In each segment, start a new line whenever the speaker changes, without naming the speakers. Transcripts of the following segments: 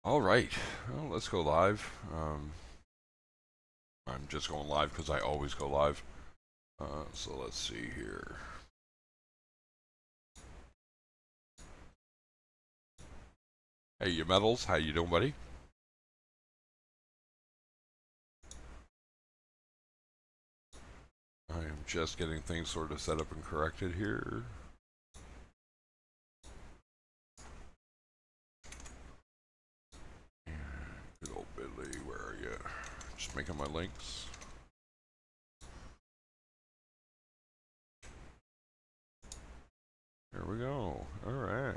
All right, well, let's go live. I'm just going live because I always go live. So let's see here. Hey, you metals, how you doing, buddy? I am just getting things sort of set up and corrected here. Good old Billy, where are you? Just making my links. There we go. All right.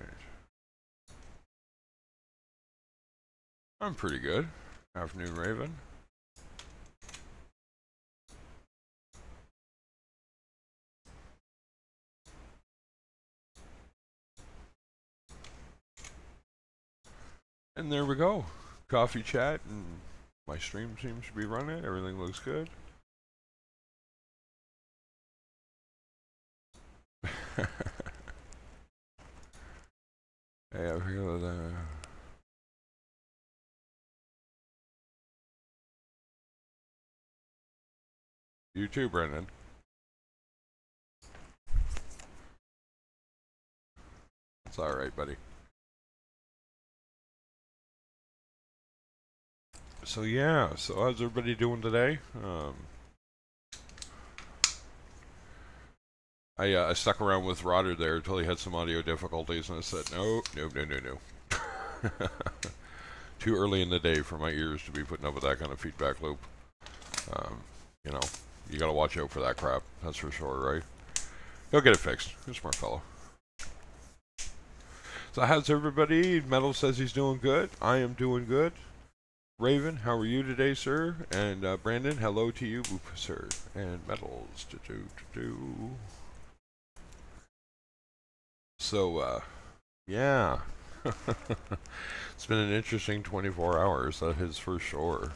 I'm pretty good. Afternoon, Raven. And there we go. Coffee chat, and my stream seems to be running. Everything looks good. Hey, I feel that. You too, Brendan. It's all right, buddy. So yeah, so how's everybody doing today? I stuck around with Roder there until he had some audio difficulties, and I said, no. Too early in the day for my ears to be putting up with that kind of feedback loop. You know, you gotta watch out for that crap, that's for sure, right? He'll get it fixed. He's a smart fellow. So how's everybody? Metal says he's doing good. I am doing good. Raven, how are you today, sir? And Brandon, hello to you, sir. And Metals, So, yeah. It's been an interesting 24 hours, that is for sure.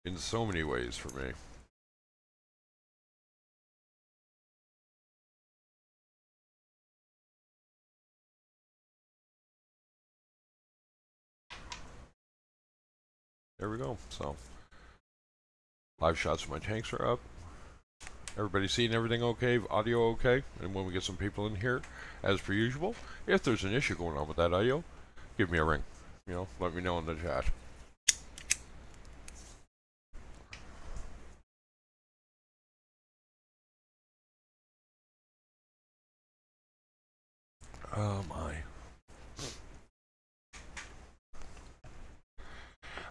In so many ways for me. There we go. So, live shots of my tanks are up. Everybody seeing everything okay? Audio okay? And when we get some people in here, as per usual, if there's an issue going on with that audio, give me a ring. You know, let me know in the chat. Oh my.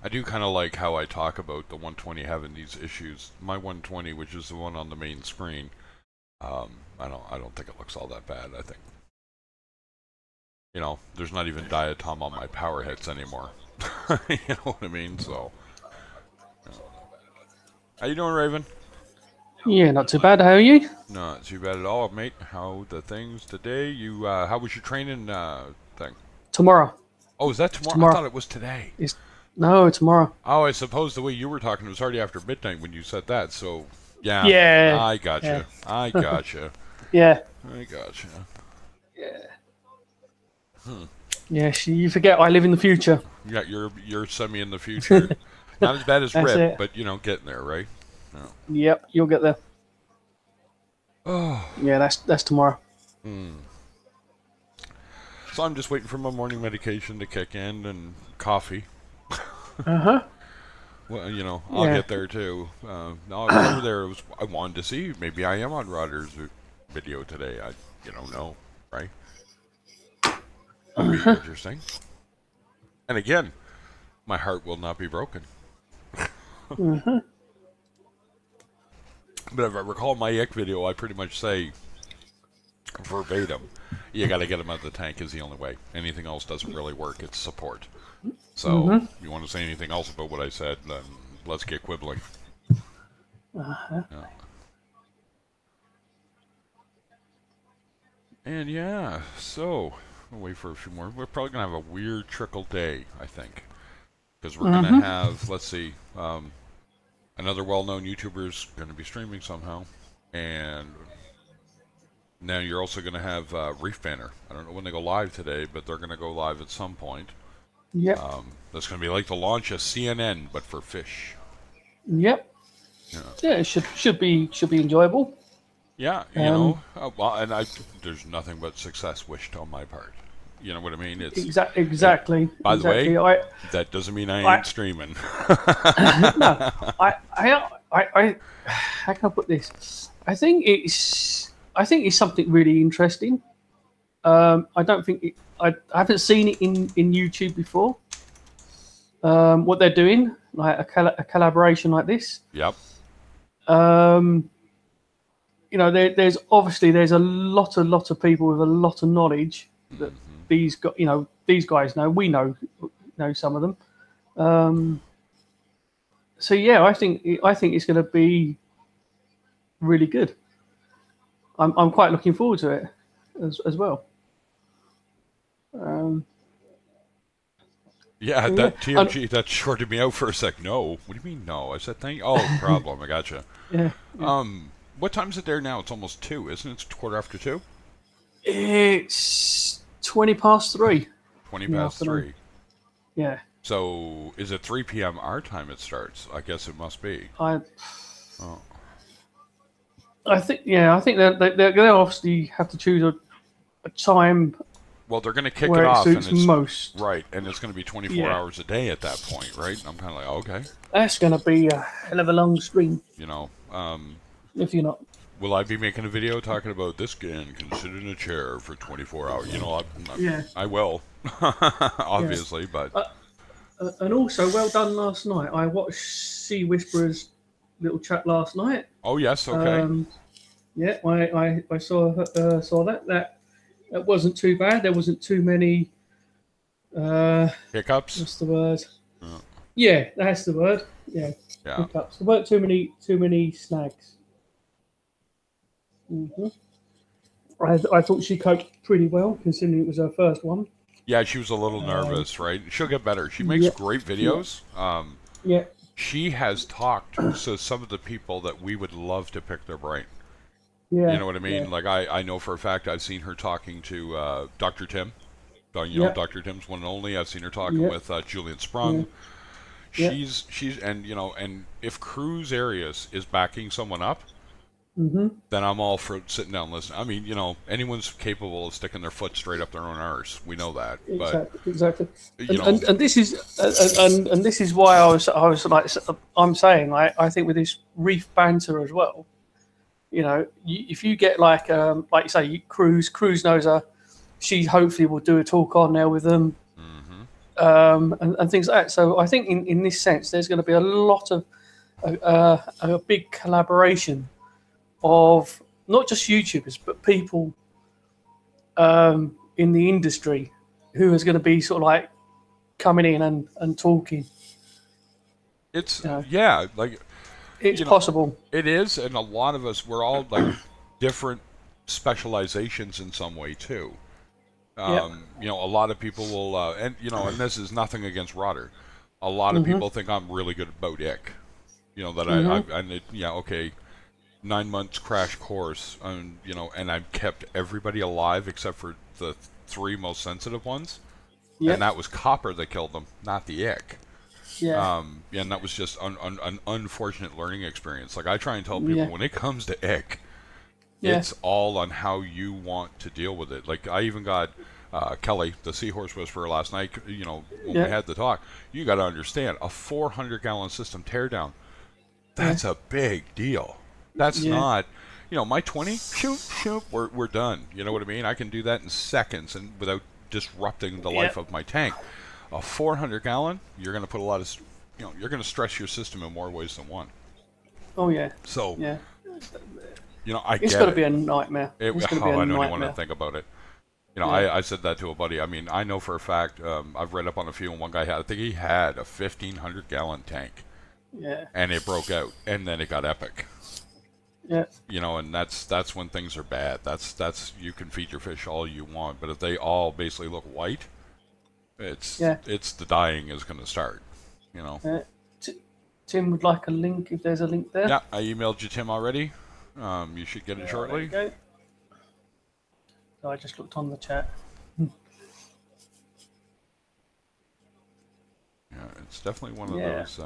I do kind of like how I talk about the 120 having these issues. My 120, which is the one on the main screen, I don't think it looks all that bad. I think, you know, there's not even diatom on my power hits anymore. You know what I mean? So, how you doing, Raven?
Yeah, not too bad. How are you?
Not too bad at all, mate. How the things today? You, how was your training thing?
Tomorrow.
Oh, is that tomorrow? I
Tomorrow.
thought it was today.
No, tomorrow.
Oh, I suppose the way you were talking, it was already after midnight when you said that. So, yeah,
Yeah.
I gotcha.
Yeah.
I gotcha.
Yeah.
I gotcha.
Yeah.
Hmm.
Yeah. You forget I live in the future.
Yeah, you're semi in the future. Not as bad as
That's
Rip,
it.
but you know, getting there, right?
No. Yep, you'll get there.
Oh.
Yeah, that's tomorrow.
So I'm just waiting for my morning medication to kick in and coffee.
Uh-huh.
Well, you know, I'll get there too. No, I was over there. I wanted to see. Maybe I am on Rodder's video today. You don't know, right? That'd be interesting. And again, my heart will not be broken. But if I recall my Ick video, I pretty much say verbatim, you got to get him out of the tank is the only way. Anything else doesn't really work. It's support. So, you want to say anything else about what I said, then let's get quibbling. Yeah. And yeah, so, we'll wait for a few more. We're probably going to have a weird trickle day, I think. Because we're going to have, let's see, another well-known YouTuber is going to be streaming somehow. And Now you're also going to have Reef Banner. I don't know when they go live today, but they're going to go live at some point.
Yep.
That's going to be like the launch of CNN, but for fish.
Yep.
Yeah.
Yeah, it should be enjoyable.
Yeah, you know, well, and there's nothing but success wished on my part. You know what I mean? It's
exactly.
By the
exactly.
way, that doesn't mean I ain't streaming.
No, how can I put this? I think it's something really interesting. I don't think I haven't seen it in YouTube before. What they're doing, like a collaboration like this.
Yep.
You know, there's a lot of people with a lot of knowledge that these guys know. We know some of them. So yeah, I think it's going to be really good. I'm quite looking forward to it as well.
Yeah, that TMG that shorted me out for a sec. No, what do you mean no? I said thank you. Oh, problem. I gotcha.
Yeah.
What time is it there now? It's almost 2, isn't it? It's 2:15.
It's 3:20.
3.
Yeah.
So is it 3 p.m. our time it starts? I guess it must be.
I think they'll obviously have to choose a time.
Well, they're going to kick
where
it off,
suits
and it's
most.
right, and it's going to be 24 hours a day at that point, right? I'm kind of like, okay,
that's going to be a hell of a long stream.
You know,
if you're not.
Will I be making a video talking about this game? Consider in a chair for 24 hours. You know, I will, obviously, but.
And also, well done last night. I watched Sea Whisperer's little chat last night.
Oh yes, okay.
Yeah, I saw that. That wasn't too bad. There wasn't too many
hiccups.
What's the word? Yeah, that's the word. Yeah. Hiccups. There weren't too many snags. I thought she coped pretty well, considering it was her first one.
Yeah, she was a little nervous, right? She'll get better. She makes great videos.
Yeah.
She has talked to some of the people that we would love to pick their brain.
Yeah.
You know what I mean?
Yeah.
Like, I know for a fact I've seen her talking to Dr. Tim. You know, Dr. Tim's one and only. I've seen her talking with Julian Sprung. She's and you know, and if Cruise Arias is backing someone up, then I'm all for sitting down and listening. I mean, you know, anyone's capable of sticking their foot straight up their own arse. We know that.
Exactly.
You
and this is why I was like, I'm saying I think with this Reef banter as well. You know, if you get like you say, Cruise knows her. She hopefully will do a talk on there with them, and things like that. So I think in this sense, there's going to be a lot of a big collaboration of not just YouTubers but people in the industry who is going to be sort of like coming in and talking.
It's like.
It's possible.
It is, and a lot of us, we're all like different specializations in some way too. You know, a lot of people will, and you know, and this is nothing against Rodder. A lot of people think I'm really good about ick. You know that okay, 9 months crash course, and you know, and I've kept everybody alive except for the 3 most sensitive ones, and that was copper that killed them, not the ick. And that was just an unfortunate learning experience. Like I try and tell people, when it comes to ick, it's all on how you want to deal with it. Like I even got Kelly, the Seahorse Whisperer, last night. You know, when we had the talk, you got to understand a 400-gallon system teardown. That's a big deal. That's not, you know, my 20, shoot, we're done. You know what I mean? I can do that in seconds and without disrupting the life of my tank. A 400-gallon, you're going to put a lot of, you know, you're going to stress your system in more ways than one.
Oh yeah.
So you know,
it's got to be a nightmare. It's going to be a
I don't
nightmare.
even want to think about it. You know, I said that to a buddy. I mean, I know for a fact. I've read up on a few, and one guy I think he had a 1,500-gallon tank.
Yeah.
And it broke out, and then it got epic.
Yeah.
You know, and that's when things are bad. That's you can feed your fish all you want, but if they all basically look white. It's the dying is going to start, you know.
Tim would like a link if there's a link there.
Yeah, I emailed you, Tim, already. You should get it shortly.
There I just looked on the chat.
Yeah, it's definitely one of
Yeah.
those.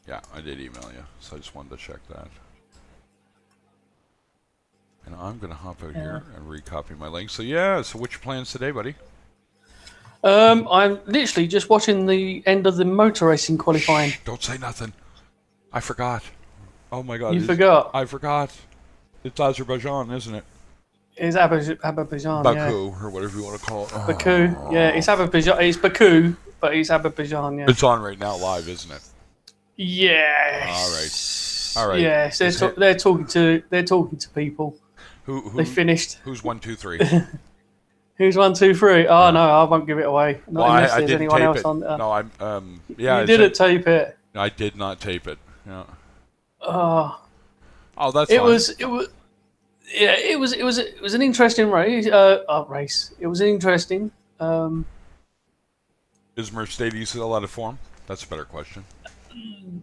Yeah, I did email you, so I just wanted to check that. And I'm gonna hop out here and recopy my link. So yeah, so what's your plans today, buddy?
I'm literally just watching the end of the motor racing qualifying.
Shh, don't say nothing. I forgot. Oh my God.
You forgot?
I forgot. It's Azerbaijan, isn't it?
It's Azerbaijan,
Baku, or whatever you want to call it.
Baku, yeah, it's Azerbaijan. It's Baku, but it's Azerbaijan, yeah.
It's on right now, live, isn't it?
Yes.
All right.
Yes, they're talking to people.
Who
they finished?
Who's 1, 2, 3?
Who's 1, 2, 3? Oh no, I won't give it away. Not unless
I
there's
didn't
anyone
tape
else
it.
on there.
No, yeah.
You didn't tape it.
I did not tape it. Yeah.
Oh,
that's
it
fine.
it was an interesting race. Race. It was interesting.
Is Mercedes still out of form? That's a better question.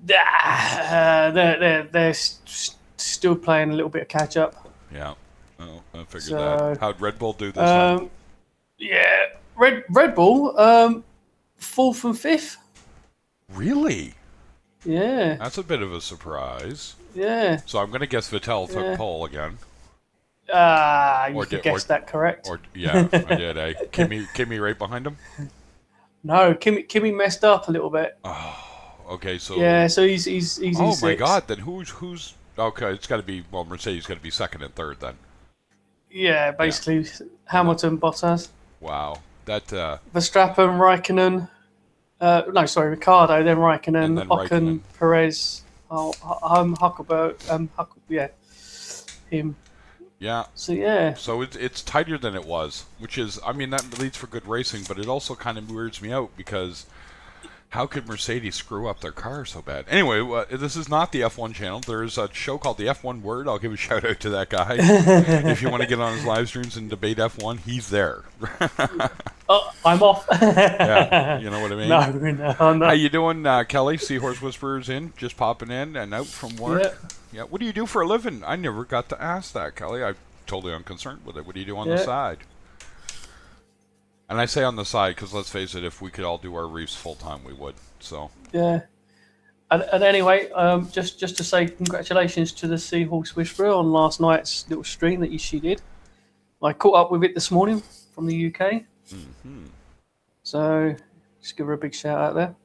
They're still playing a little bit of catch up.
Yeah. Oh, I figured that. How'd Red Bull do this time?
Yeah, Red Bull, 4th and 5th.
Really?
Yeah.
That's a bit of a surprise.
Yeah.
So I'm going to guess Vettel took pole again.
You guessed that correct.
Yeah, I did. Kimi right behind him?
No, Kimi messed up a little bit.
Oh, okay. So
yeah, so he's
oh
my
God! Then who's okay? It's got to be Mercedes. Got to be second and third then.
Yeah, basically Hamilton, Bottas.
Wow, that
Verstappen, Raikkonen. No, sorry, Ricardo, then Raikkonen, Ocon, Perez, Huckelberg, yeah, him.
Yeah.
So yeah.
So it's tighter than it was, which is, I mean, that leads for good racing, but it also kind of weirds me out because how could Mercedes screw up their car so bad? Anyway, this is not the F1 channel. There's a show called the F1 Word. I'll give a shout out to that guy. If you want to get on his live streams and debate F1, he's there.
Oh, I'm off.
Yeah, you know what I mean?
No, I'm not.
How you doing, Kelly? Seahorse Whisperers in, just popping in and out from work. Yeah. What do you do for a living? I never got to ask that, Kelly. I'm totally unconcerned with it. What do you do on the side? And I say on the side because let's face it, if we could all do our reefs full time, we would. So
yeah. And anyway, just to say congratulations to the Seahorse Whisperer on last night's little stream that she did. I caught up with it this morning from the UK.
Mm-hmm.
So just give her a big shout out there.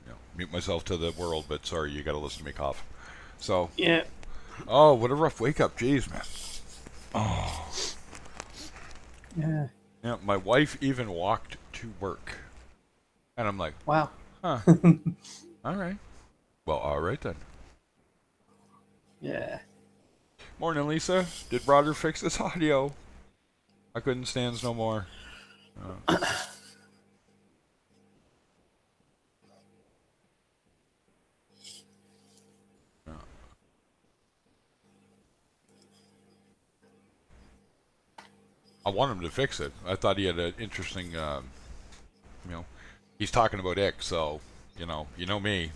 Yeah, mute myself to the world, but sorry, you got to listen to me cough. So
yeah.
Oh, what a rough wake up, jeez, man. Oh.
Yeah.
Yeah, my wife even walked to work, and I'm like,
wow.
Huh. All right. Well, all right then.
Yeah.
Morning, Lisa. Did Roger fix this audio? I couldn't stand no more. I want him to fix it. I thought he had an interesting, he's talking about ick, so, you know me.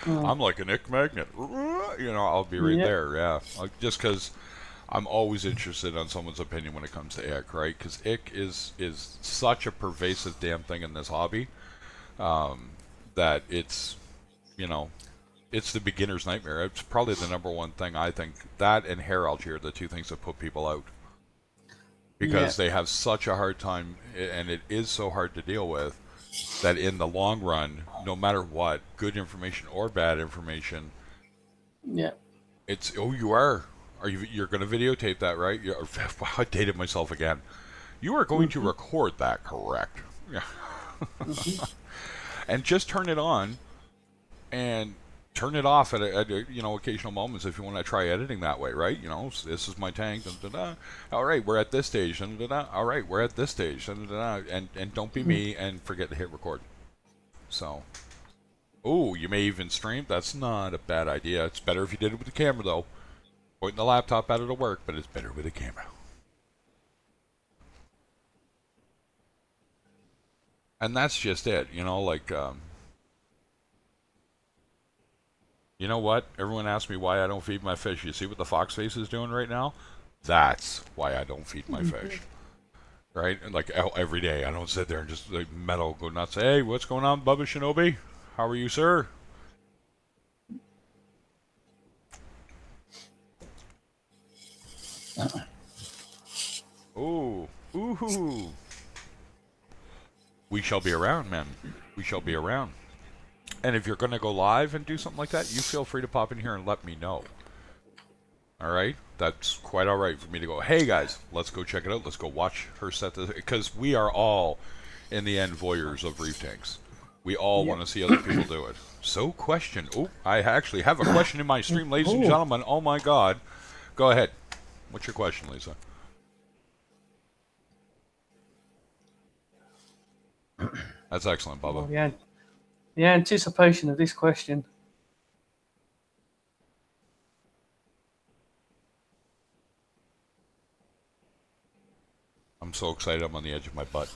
I'm like an ick magnet. I'll be right there, yeah. Just because I'm always interested on someone's opinion when it comes to ick, right? Because ick is such a pervasive damn thing in this hobby that it's, it's the beginner's nightmare. It's probably the number one thing I think. That and hair algae are the two things that put people out. Because they have such a hard time, and it is so hard to deal with, that in the long run, no matter what, good information or bad information, it's, you're going to videotape that, right? I dated myself again. You are going to record that, correct? Yeah. And just turn it on, and turn it off at occasional moments if you want to try editing that way, right? This is my tank. All right, we're at this stage. All right, we're at this stage. And don't be me and forget to hit record. So, you may even stream. That's not a bad idea. It's better if you did it with the camera, though. Pointing the laptop at it'll work, but it's better with a camera. And that's just it, You know what? Everyone asks me why I don't feed my fish. You see what the fox face is doing right now? That's why I don't feed my fish. Right? And like every day, I don't sit there and just like metal go nuts. Hey, what's going on, Bubba Shinobi? How are you, sir? Oh, ooh. We shall be around, man. We shall be around. And if you're going to go live and do something like that, you feel free to pop in here and let me know. All right? That's quite all right for me to go, hey, guys, let's go check it out. Let's go watch her set this. Because we are all, in the end, voyeurs of reef tanks. We all want to see other people do it. So, question. Oh, I actually have a question in my stream, ladies and gentlemen. Oh, my God. Go ahead. What's your question, Lisa? That's excellent, Bubba.
Oh, yeah. The anticipation of this question.
I'm so excited I'm on the edge of my butt.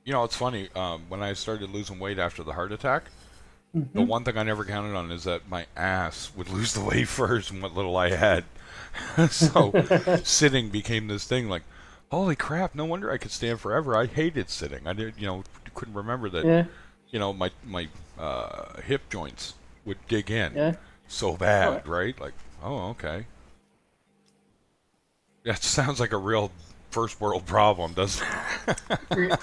You know, it's funny. When I started losing weight after the heart attack, the one thing I never counted on is that my ass would lose the weight first and what little I had. So sitting became this thing like, holy crap, no wonder I could stand forever. I hated sitting. I did, couldn't remember that, my hip joints would dig in so bad, right? Like, oh, okay. That sounds like a real first world problem, doesn't it?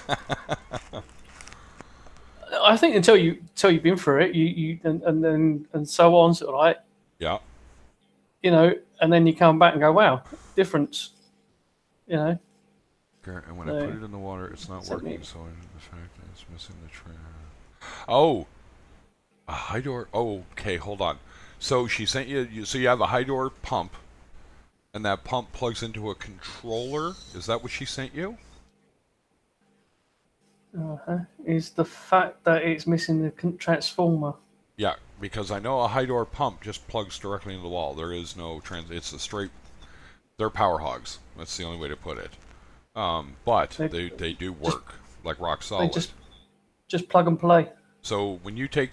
I think until you've been through it, and so on, sort of like,
yeah.
And then you come back and go, wow, difference,
And when I put it in the water, it's not working, so the fact that it's missing the tray. Oh, a high door. Oh, okay, hold on. So she sent you. So you have a high door pump, and that pump plugs into a controller. Is that what she sent you?
Is the fact that it's missing the transformer.
Yeah, because I know a high door pump just plugs directly into the wall. There is no it's a straight. They're power hogs. That's the only way to put it. But they do work like rock solid.
They just plug and play.
So when you take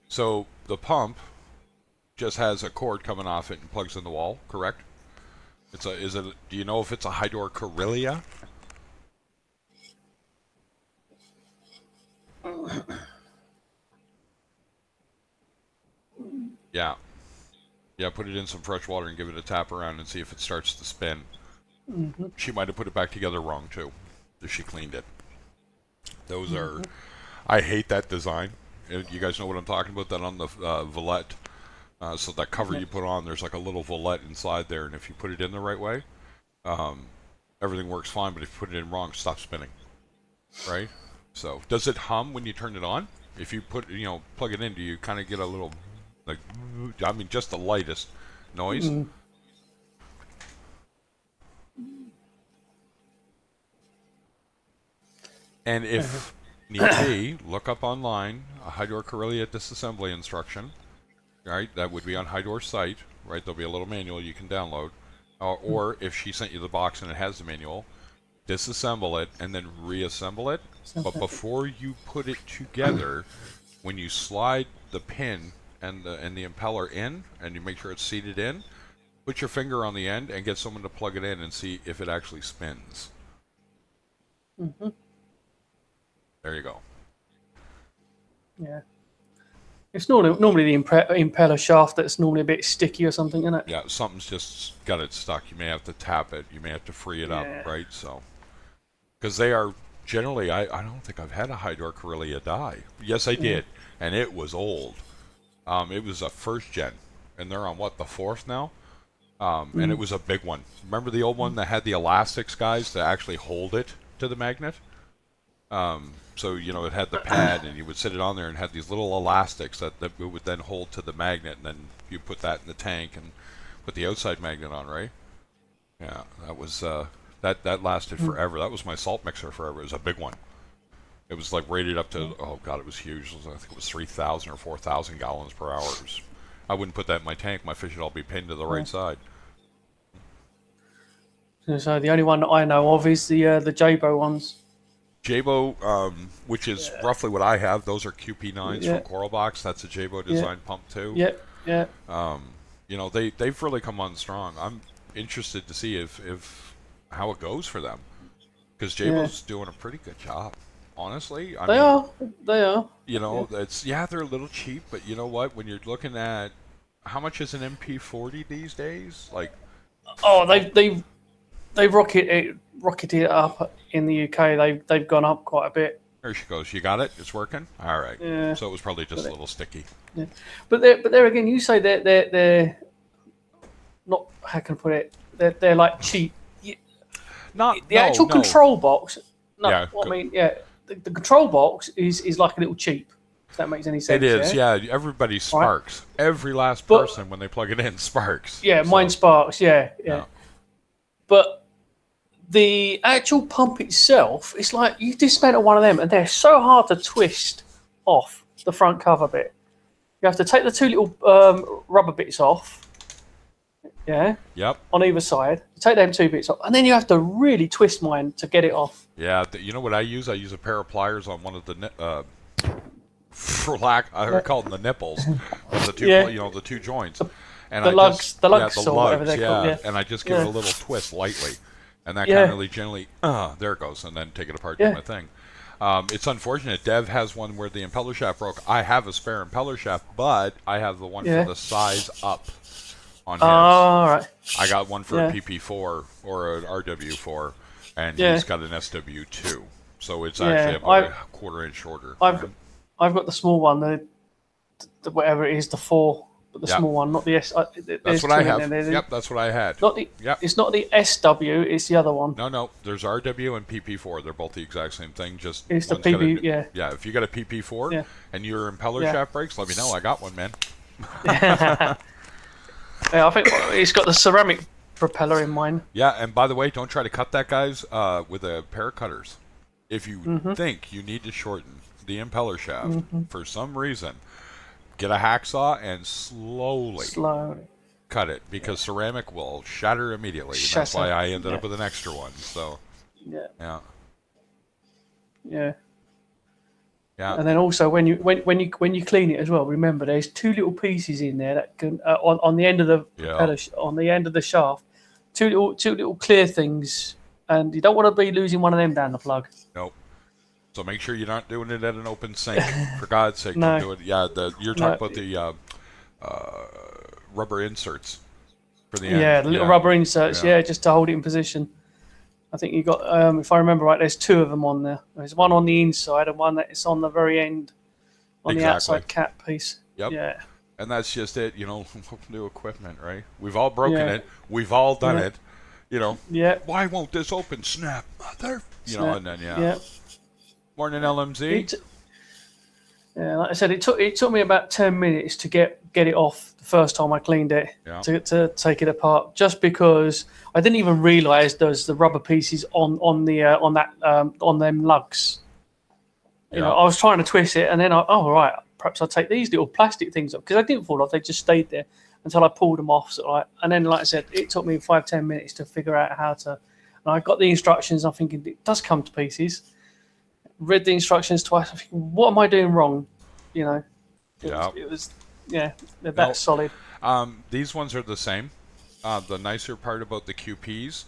so the pump just has a cord coming off it and plugs in the wall, correct? Do you know if it's a high door Corellia? Yeah. Yeah, put it in some fresh water and give it a tap around and see if it starts to spin. She might have put it back together wrong, too, if she cleaned it. Those are... I hate that design. You guys know what I'm talking about? That on the valette. So that cover you put on, there's like a little valette inside there, and if you put it in the right way, everything works fine, but if you put it in wrong, it stops spinning. Right? So, does it hum when you turn it on? If you plug it in, do you kind of get a little, like, I mean, just the lightest noise? And if need be, look up online a Hydor Corellia disassembly instruction. Right, that would be on Hydor's site. Right, there'll be a little manual you can download. Or if she sent you the box and it has the manual, disassemble it and then reassemble it. But before you put it together, when you slide the pin and the impeller in, and you make sure it's seated in, put your finger on the end and get someone to plug it in and see if it actually spins. There you go.
Yeah. It's normally the impeller shaft that's normally a bit sticky or something, isn't it?
Yeah, something's just got it stuck. You may have to tap it. You may have to free it up, right? So, because they are generally, I don't think I've had a Hydor Corellia die. Yes, I did, and it was old. It was a first gen, and they're on what, the fourth now? And it was a big one. Remember the old one that had the elastics, guys, to actually hold it to the magnet? So, it had the pad, and you would sit it on there and had these little elastics that it would then hold to the magnet, and then you put that in the tank and put the outside magnet on, right? Yeah, that was, that lasted forever. That was my salt mixer forever. It was a big one. It was like rated up to, oh God, it was huge. I think it was 3,000 or 4,000 gallons per hour. I wouldn't put that in my tank. My fish would all be pinned to the right side.
So the only one that I know of is the Jabo ones.
Jabo, which is roughly what I have. Those are QP9s
Yeah,
from Coralbox. That's a Jabo
yeah,
design pump too.
yeah, yeah,
You know, they've really come on strong. I'm interested to see if how it goes for them, because
yeah.
Jabo's doing a pretty good job. Honestly, I
They
mean,
are, they are.
you
Yeah.
know, they're a little cheap, but you know what? When you're looking at how much is an MP40 these days? Like,
Oh,
oh,
they've rocketed it up in the UK. They've gone up quite a bit.
there she goes. You got it. It's working. All right.
Yeah,
So it was probably just a little sticky.
yeah. But there again, you say they're not. How can I put it? They're like cheap.
Not
The actual
no.
control box. No,
Yeah,
what I mean, yeah, the control box is like a little cheap. If that makes any sense.
it is.
Yeah.
Yeah, everybody sparks. Every last
But
person when they plug it in sparks.
yeah,
So,
mine sparks. Yeah, yeah.
yeah.
But the actual pump itself, it's like you dismantle one of them, and they're so hard to twist off the front cover bit. You have to take the two little rubber bits off. Yeah.
Yep.
On either side, you take them two bits off, and then you have to really twist mine to get it off.
Yeah. You know what I use? I use a pair of pliers on one of the for lack, I call them the nipples, of the two,
Yeah.
you know, the two joints. And
The
I
lugs,
just,
the
yeah,
lugs,
the
or whatever
lugs,
they're called. Yeah.
and I just give it a little twist lightly, and that
Yeah.
kind of really gently, there it goes, and then take it apart, do my thing. It's unfortunate. Dev has one where the impeller shaft broke. I have a spare impeller shaft, but I have the one for the size up on his.
All right.
I got one for
Yeah.
a PP4 or an RW4, and
Yeah.
he's got an SW2, so it's
Yeah,
actually about a quarter inch shorter.
I've got the small one, the whatever it is, the 4, but the
Yeah.
small one, not the S.
That's what I have. Yep, that's what I had.
Not the.
Yep.
It's not the SW. It's the other one.
No, there's RW and PP4. They're both the exact same thing. Just
It's the
one's got
PP. Yeah.
yeah. If you got a PP4
Yeah.
and your impeller
Yeah.
shaft breaks, let me know. I got one, man.
Yeah, I think it's got the ceramic propeller in mine.
Yeah, and by the way, don't try to cut that, guys, with a pair of cutters. If you
Mm-hmm.
think you need to shorten the impeller shaft for some reason, get a hacksaw and slowly cut it, because ceramic will shatter immediately. And that's why I ended up with an extra one. So,
Yeah.
yeah.
Yeah.
Yeah.
And then also when you clean it as well, remember there's two little pieces in there that can on the end of the propeller, on the end of the shaft, two little clear things, and you don't want to be losing one of them down the plug.
Nope. So make sure you're not doing it at an open sink. For God's sake,
No.
don't do it. Yeah, you're talking about the rubber inserts for the end.
Yeah, the little rubber inserts. Yeah, just to hold it in position. I think you got, if I remember right, there's two of them on there. There's one on the inside and one that's on the very end, on the outside cap piece.
Yep.
Yeah.
And that's just it. You know, new equipment, right? We've all broken it. We've all done it. You know.
Yeah.
Why won't this open? Snap, mother. You know, and then
Yeah.
Morning, LMZ.
Yeah, like I said, it took me about 10 minutes to get it off the first time I cleaned it, to take it apart, just because I didn't even realise there's the rubber pieces on them lugs. You know, I was trying to twist it, and then perhaps I'll take these little plastic things off, because they didn't fall off; they just stayed there until I pulled them off. And then, like I said, it took me 5-10 minutes to figure out how to. And I got the instructions. I'm thinking it does come to pieces. Read the instructions twice. I'm thinking, what am I doing wrong? You know, it was they're solid.
These ones are the same. The nicer part about the QPs,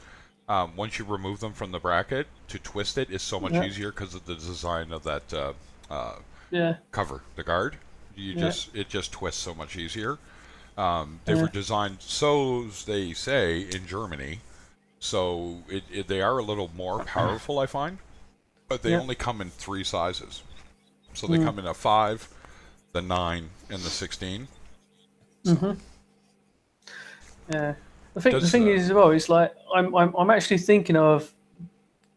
once you remove them from the bracket, to twist it is so much easier because of the design of that cover, the guard. It just twists so much easier. They were designed, so they say, in Germany, so they are a little more powerful, I find. But they only come in 3 sizes. So they come in a 5, the 9, and the 16. So.
Yeah. The thing is as well, it's like I'm actually thinking of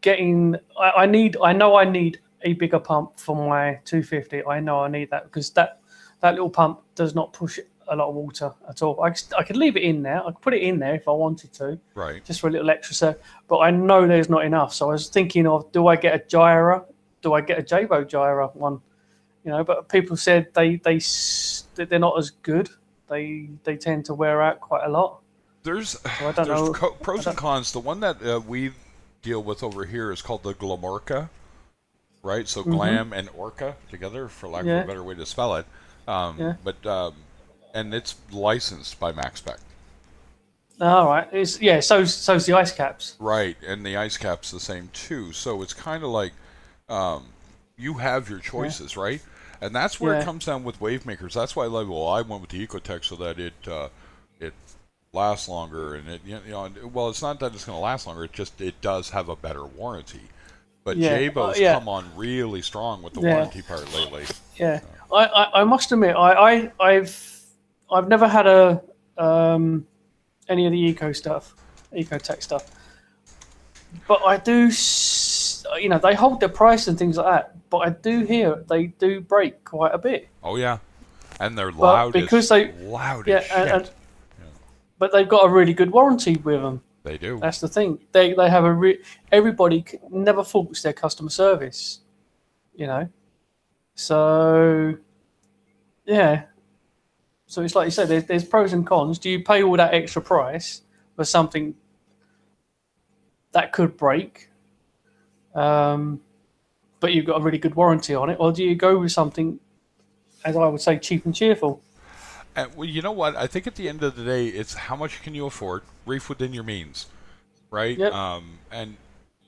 getting. I know I need a bigger pump for my 250. I know I need that, because that little pump does not push a lot of water at all. I could leave it in there. I could put it in there if I wanted to,
right? Just
for a little extra. So, but I know there's not enough. So I was thinking of, do I get a gyro? Do I get a Jabo gyro one? You know, but people said they're not as good. They tend to wear out quite a lot.
There's
So I don't know.
pros and cons. The one that we deal with over here is called the Glamorca, right? So glam and orca together, for lack of a better way to spell it.
Yeah.
And it's licensed by MaxSpec.
All right. So's the ice caps.
Right, and the ice cap's the same too. So it's kind of like you have your choices, right? And that's where it comes down with wave makers. That's why I went with the Ecotech so that it lasts longer, and well, it's not that it's going to last longer. It does have a better warranty. But Jaybo's come on really strong with the warranty part lately.
Yeah, I must admit I've never had any of the Ecotech stuff, but I do. They hold their price and things like that. But I do hear they do break quite a bit.
Oh yeah, and they're loud. Because loud as shit.
But they've got a really good warranty with them.
They do.
That's the thing. They have everybody never faults their customer service. So yeah. So it's like you said, there's pros and cons. Do you pay all that extra price for something that could break, but you've got a really good warranty on it, or do you go with something, as I would say, cheap and cheerful?
Well, you know what? I think at the end of the day, it's how much can you afford? Reef within your means, right?
Yep.
And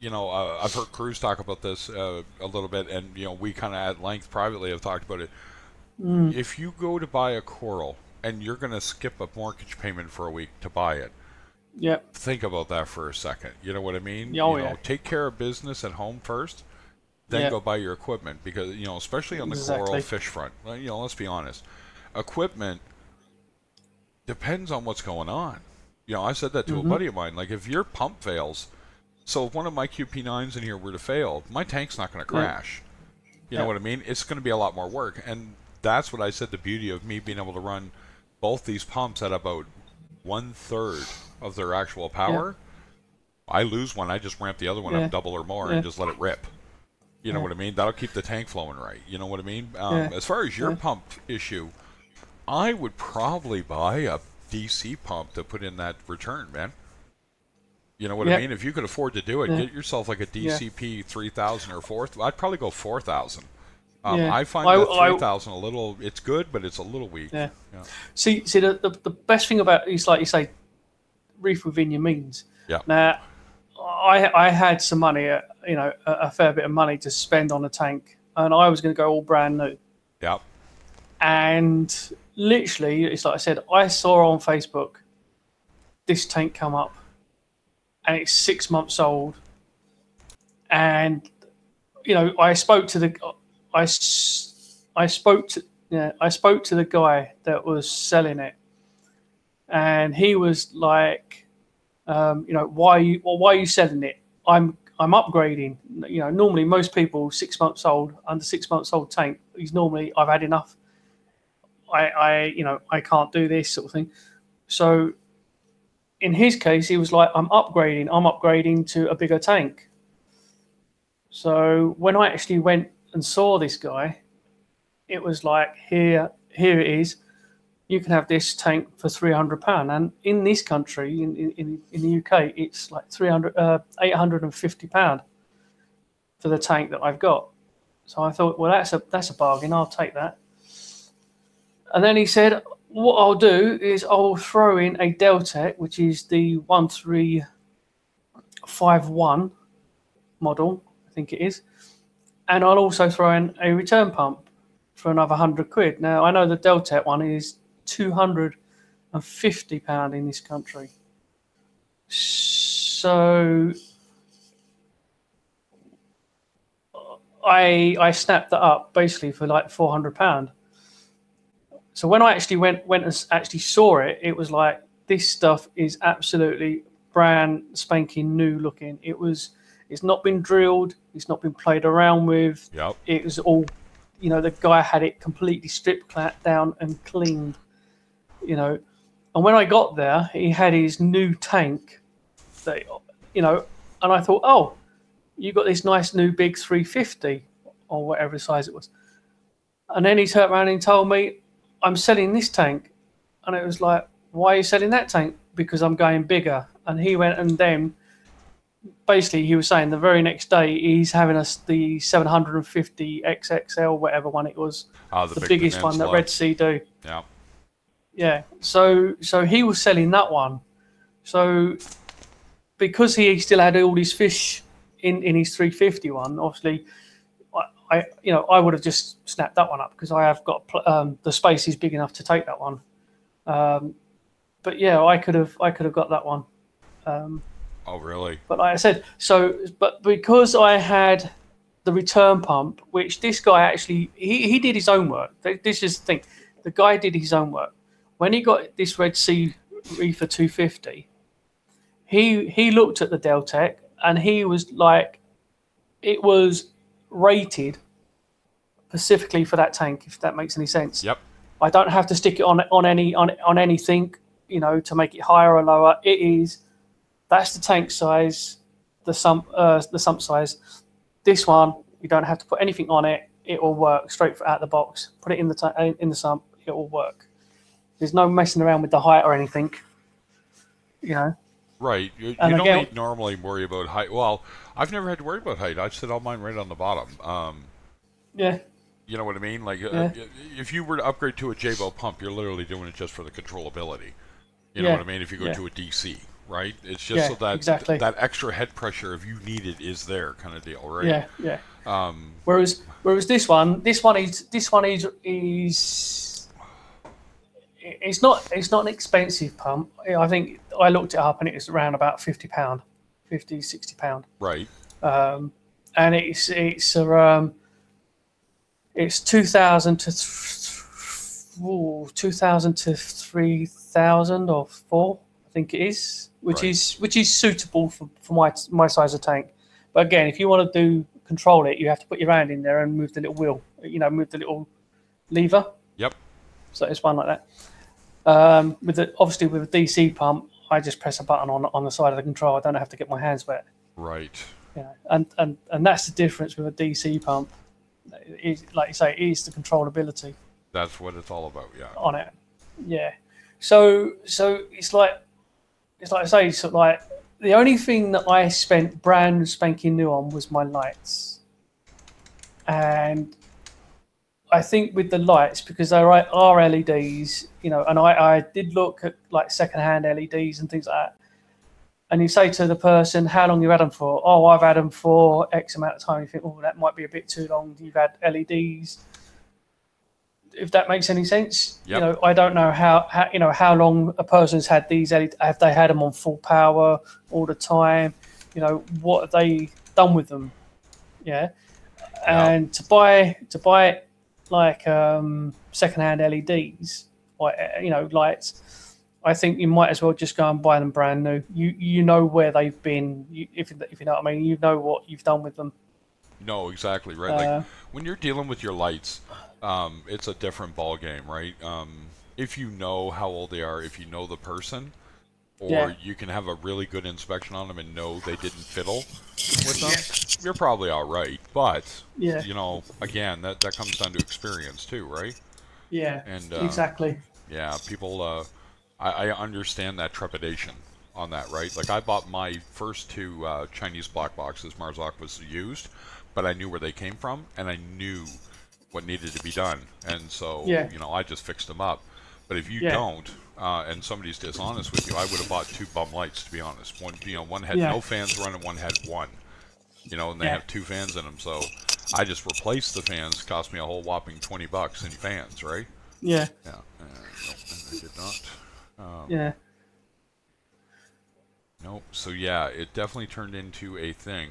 I've heard Cruz talk about this a little bit, and we kind of at length privately have talked about it. If you go to buy a coral and you're going to skip a mortgage payment for a week to buy it, think about that for a second. You know what I mean? Take care of business at home first, then go buy your equipment, because especially on the coral fish front. Let's be honest, equipment depends on what's going on. I said that to a buddy of mine. Like, if your pump fails, so if one of my QP9s in here were to fail, my tank's not going to crash. You know what I mean? It's going to be a lot more work. And that's what I said, the beauty of me being able to run both these pumps at about 1/3 of their actual power. I lose one, I just ramp the other one up double or more and just let it rip. You know what I mean? That'll keep the tank flowing right. You know what I mean? As far as your pump issue, I would probably buy a DC pump to put in that return, man. You know what I mean? If you could afford to do it, get yourself like a DCP 3000 or 4000. I'd probably go 4000. I find that 3000 a little. It's good, but it's a little weak.
Yeah. See, the best thing about it's like you say, reef within your means.
Yeah.
Now, I had some money, a fair bit of money to spend on a tank, and I was going to go all brand new.
Yeah.
And literally, it's like I said, I saw on Facebook this tank come up, and it's 6 months old. And I spoke to the guy that was selling it, and he was like, why are you selling it? I'm upgrading. Normally most people 6 months old, under 6 months old tank, he's normally, I've had enough. I can't do this sort of thing. So in his case, he was like, I'm upgrading to a bigger tank. So when I actually went and saw this guy, it was like, here it is. You can have this tank for £300, and in this country, in the UK, it's like £850 for the tank that I've got. So I thought, well, that's a bargain. I'll take that. And then he said, what I'll do is I'll throw in a Deltec, which is the 1351 model, I think it is, and I'll also throw in a return pump for another £100. Now I know the Deltec one is £250 in this country, so I snapped that up basically for like £400. So when I actually went and actually saw it, it was like, this stuff is absolutely brand spanking new looking. It's not been drilled, it's not been played around with.
Yep.
It was all, the guy had it completely stripped down and cleaned, And when I got there, he had his new tank, that, and I thought, oh, you got this nice new big 350 or whatever size it was. And then he turned around and told me, I'm selling this tank. And it was like, why are you selling that tank? because I'm going bigger. And he went, and then basically he was saying the very next day he's having us the 750 XXL, whatever one it was,
The
the biggest one that Red Sea do.
Yeah.
Yeah. So he was selling that one. So because he still had all his fish in his 350 one, obviously, I would have just snapped that one up because I have got the space is big enough to take that one. But yeah, I could have got that one.
Oh, really?
But like I said, but because I had the return pump, which this guy actually he did his own work. This is the thing, the guy did his own work. When he got this Red Sea Reefer 250, he looked at the Deltec and he was like, it was rated specifically for that tank, if that makes any sense.
Yep.
I don't have to stick it on anything, to make it higher or lower. It is, that's the tank size, the sump size. This one, you don't have to put anything on it. It will work straight out the box. Put it in the sump, it will work. There's no messing around with the height or anything,
Right. You don't normally worry about height. Well, I've never had to worry about height. I've set all mine right on the bottom.
Yeah.
You know what I mean? Like, if you were to upgrade to a J-Bow pump, you're literally doing it just for the controllability. You know what I mean? If you go to a DC, right? It's just so that that extra head pressure, if you need it, is there, kind of deal, right?
Yeah, yeah. Whereas this one is it's not an expensive pump. I think I looked it up and it's around about £50, £60.
Right.
And it's 2,000 to 3,000 or 4, I think it is, which is suitable for my size of tank. But again, if you want to control it, you have to put your hand in there and move the little wheel, move the little lever.
Yep.
So it's one like that. Obviously with a DC pump, I just press a button on the side of the control. I don't have to get my hands wet.
Right.
Yeah, and that's the difference with a DC pump. Like you say, it is the controllability.
That's what it's all about, yeah.
On it, yeah. So it's like I say, the only thing that I spent brand spanking new on was my lights, and I think with the lights, because they are LEDs, and I did look at like secondhand LEDs and things like that. And you say to the person, how long you had them for? Oh, I've had them for X amount of time. You think, oh, that might be a bit too long. You've had LEDs. If that makes any sense,
yep.
I don't know how long a person's had these LEDs. Have they had them on full power all the time? What have they done with them? Yeah. And to buy like secondhand LEDs, lights, I think you might as well just go and buy them brand new. You know where they've been, if you know what I mean. You know what you've done with them.
No, exactly right. Like when you're dealing with your lights, it's a different ball game, right? If you know how old they are, if you know the person, or you can have a really good inspection on them and know they didn't fiddle with them, you're probably all right. But again, that comes down to experience too, right?
Yeah.
And
exactly.
Yeah, people. I understand that trepidation on that, right? Like I bought my first 2 Chinese black boxes. Marzok was used, but I knew where they came from, and I knew what needed to be done, and so I just fixed them up. But if you don't, and somebody's dishonest with you, I would have bought 2 bum lights, to be honest. One had no fans running, one had one. And they have 2 fans in them, so I just replaced the fans. Cost me a whole whopping $20 in fans, right?
Yeah.
Yeah. No, I did not. Nope. So it definitely turned into a thing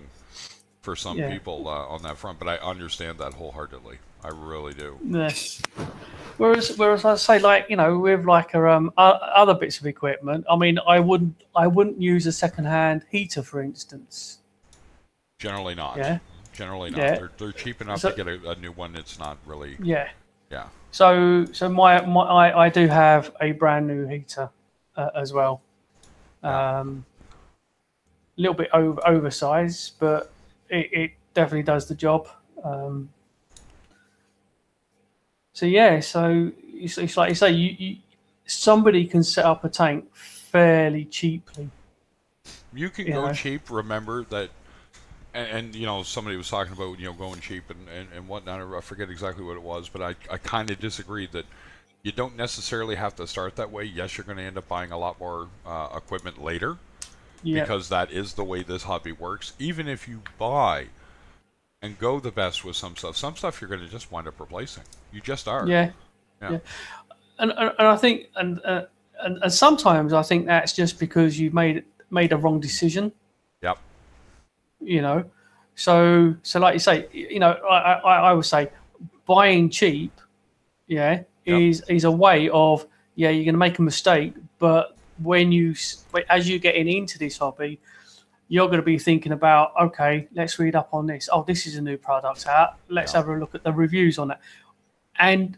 for some people on that front, but I understand that wholeheartedly. I really do.
Yes. Whereas I say, with other bits of equipment, I mean, I wouldn't use a second-hand heater, for instance.
Generally not.
Yeah.
Generally not. Yeah. They're cheap enough to get a new one. It's not really.
Yeah.
Yeah.
So I do have a brand new heater as well. A little bit oversized, but it definitely does the job. So it's like you say, somebody can set up a tank fairly cheaply.
You can go cheap. Remember that, and you know, somebody was talking about, you know, going cheap and whatnot. I forget exactly what it was, but I kind of disagreed that you don't necessarily have to start that way. Yes, you're going to end up buying a lot more equipment later, because that is the way this hobby works. Even if you buy and go the best with some stuff you're going to just wind up replacing. You just are.
Yeah. And I think and sometimes I think that's just because you've made a wrong decision.
Yep.
You know, so like you say, you know, I would say buying cheap, is a way of, you're going to make a mistake, but as you're getting into this hobby, you're going to be thinking about, okay, let's read up on this. Oh, this is a new product out. Let's have a look at the reviews on it. And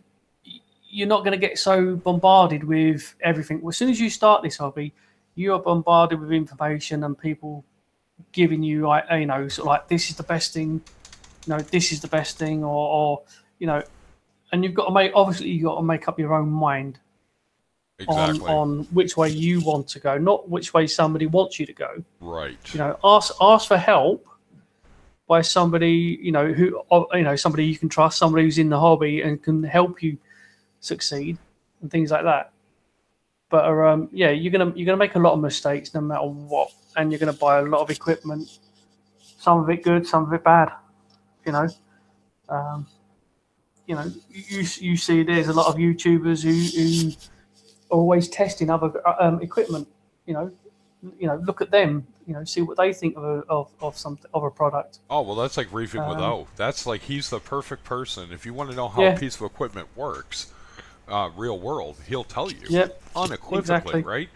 you're not going to get so bombarded with everything. Well, as soon as you start this hobby, you are bombarded with information and people giving you, like, you know, sort of like, this is the best thing, you know, this is the best thing, or you know, and you've got to make up your own mind.
Exactly.
On which way you want to go, not which way somebody wants you to go.
Right.
You know, ask for help by somebody, you know, somebody you can trust, somebody who's in the hobby and can help you succeed and things like that. But you're gonna make a lot of mistakes no matter what, and you're gonna buy a lot of equipment, some of it good, some of it bad. You know, you see there's a lot of YouTubers who are always testing other equipment. You know, look at them. You know, see what they think of a product.
Oh, well, that's like Reefing with O. That's like, he's the perfect person. If you want to know how a piece of equipment works, real world, he'll tell you unequivocally, right?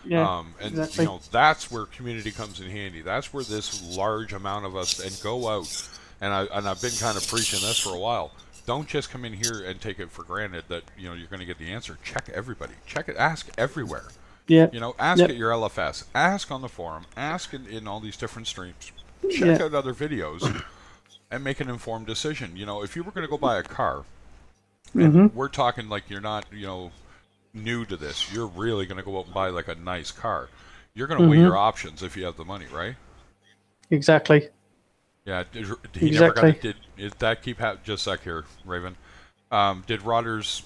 Yeah,
and you know, that's where community comes in handy. That's where this large amount of us and go out, and I've been kind of preaching this for a while. Don't just come in here and take it for granted that, you know, you're going to get the answer. Check everybody. Check it. Ask everywhere.
Yeah.
You know, ask at your LFS. Ask on the forum. Ask in all these different streams. Check out other videos and make an informed decision. You know, if you were going to go buy a car, and we're talking like you're not, you know, new to this. You're really going to go out and buy like a nice car. You're going to weigh your options if you have the money, right?
Exactly.
Yeah, did that keep just a sec here, Raven? Did Rodder's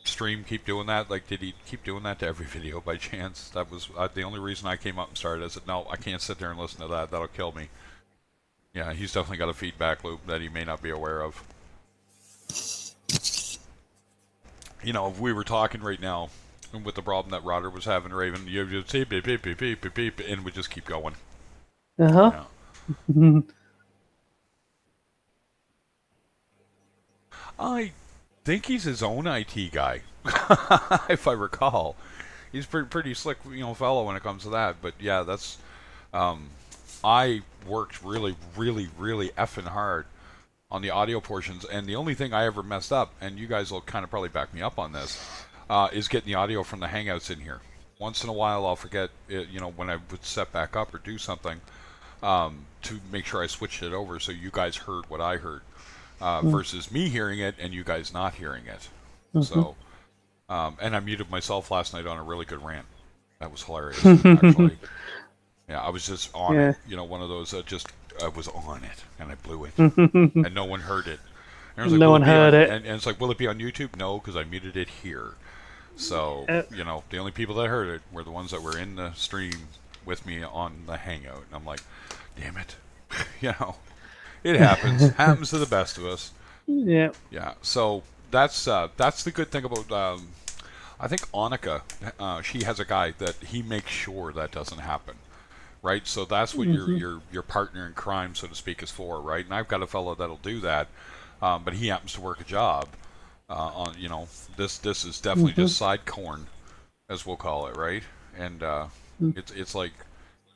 stream keep doing that? Like, did he keep doing that to every video by chance? That was the only reason I came up and started. I said, no, I can't sit there and listen to that. That'll kill me. Yeah, he's definitely got a feedback loop that he may not be aware of. You know, if we were talking right now, and with the problem that Rodder was having, Raven, you would say beep, beep, beep, beep, beep, beep, and we just keep going.
Yeah.
I think he's his own IT guy, if I recall. He's pretty slick, you know, fellow when it comes to that. But yeah, that's I worked really effing hard on the audio portions, and the only thing I ever messed up, and you guys will kind of probably back me up on this, is getting the audio from the Hangouts in here. Once in a while, I'll forget, you know, when I would set back up or do something, to make sure I switched it over so you guys heard what I heard. Versus me hearing it and you guys not hearing it. So, and I muted myself last night on a really good rant. That was hilarious, actually. Yeah, I was just on it. You know, one of those I was on it and I blew it, and no one heard it. And
no one heard it.
And it's like, will it be on YouTube? No, because I muted it here. So, you know, the only people that heard it were the ones that were in the stream with me on the Hangout. And I'm like, damn it, you know. It happens. Happens to the best of us.
Yeah.
Yeah. So that's the good thing about. I think Annika, she has a guy that he makes sure that doesn't happen, right? So that's what your partner in crime, so to speak, is for, right? And I've got a fellow that'll do that, but he happens to work a job. On, you know, this is definitely just side corn, as we'll call it, right? And it's like.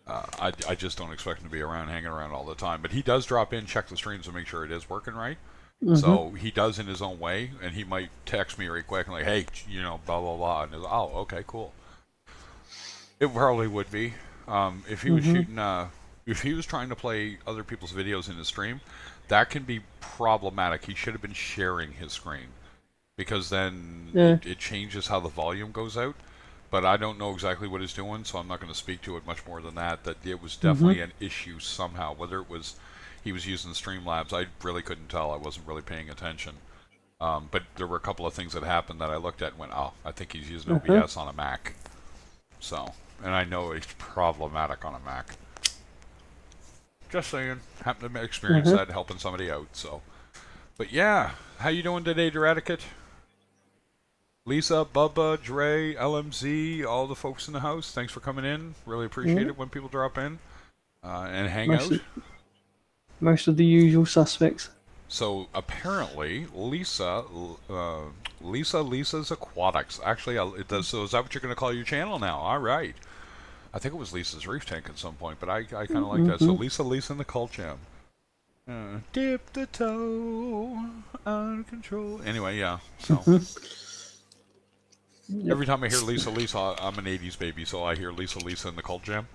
I just don't expect him to be hanging around all the time. But he does drop in, check the streams, and make sure it is working right. So he does in his own way, and he might text me really quick and like, hey, you know, blah, blah, blah. And oh, okay, cool. It probably would be. If he was shooting, if he was trying to play other people's videos in his stream, that can be problematic. He should have been sharing his screen, because then it changes how the volume goes out. but I don't know exactly what he's doing, so I'm not going to speak to it much more than that. That it was definitely an issue somehow. Whether it was he was using Streamlabs, I really couldn't tell. I wasn't really paying attention. But there were a couple of things that happened that I looked at and went, oh, I think he's using OBS on a Mac. So, and I know it's problematic on a Mac. Just saying, happened to experience that helping somebody out. So, but yeah, how you doing today, Dradicate? Lisa, Bubba, Dre, LMZ, all the folks in the house, thanks for coming in. Really appreciate it when people drop in and hang out.
Most of the usual suspects.
So apparently, Lisa's Aquatics. Actually, it does. So is that what you're going to call your channel now? All right. I think it was Lisa's Reef Tank at some point, but I kind of like that. So Lisa in the Cult Jam. Dip the toe, out of control. Anyway, yeah. So every time I hear Lisa, I'm an '80s baby, so I hear Lisa in the Cult Jam.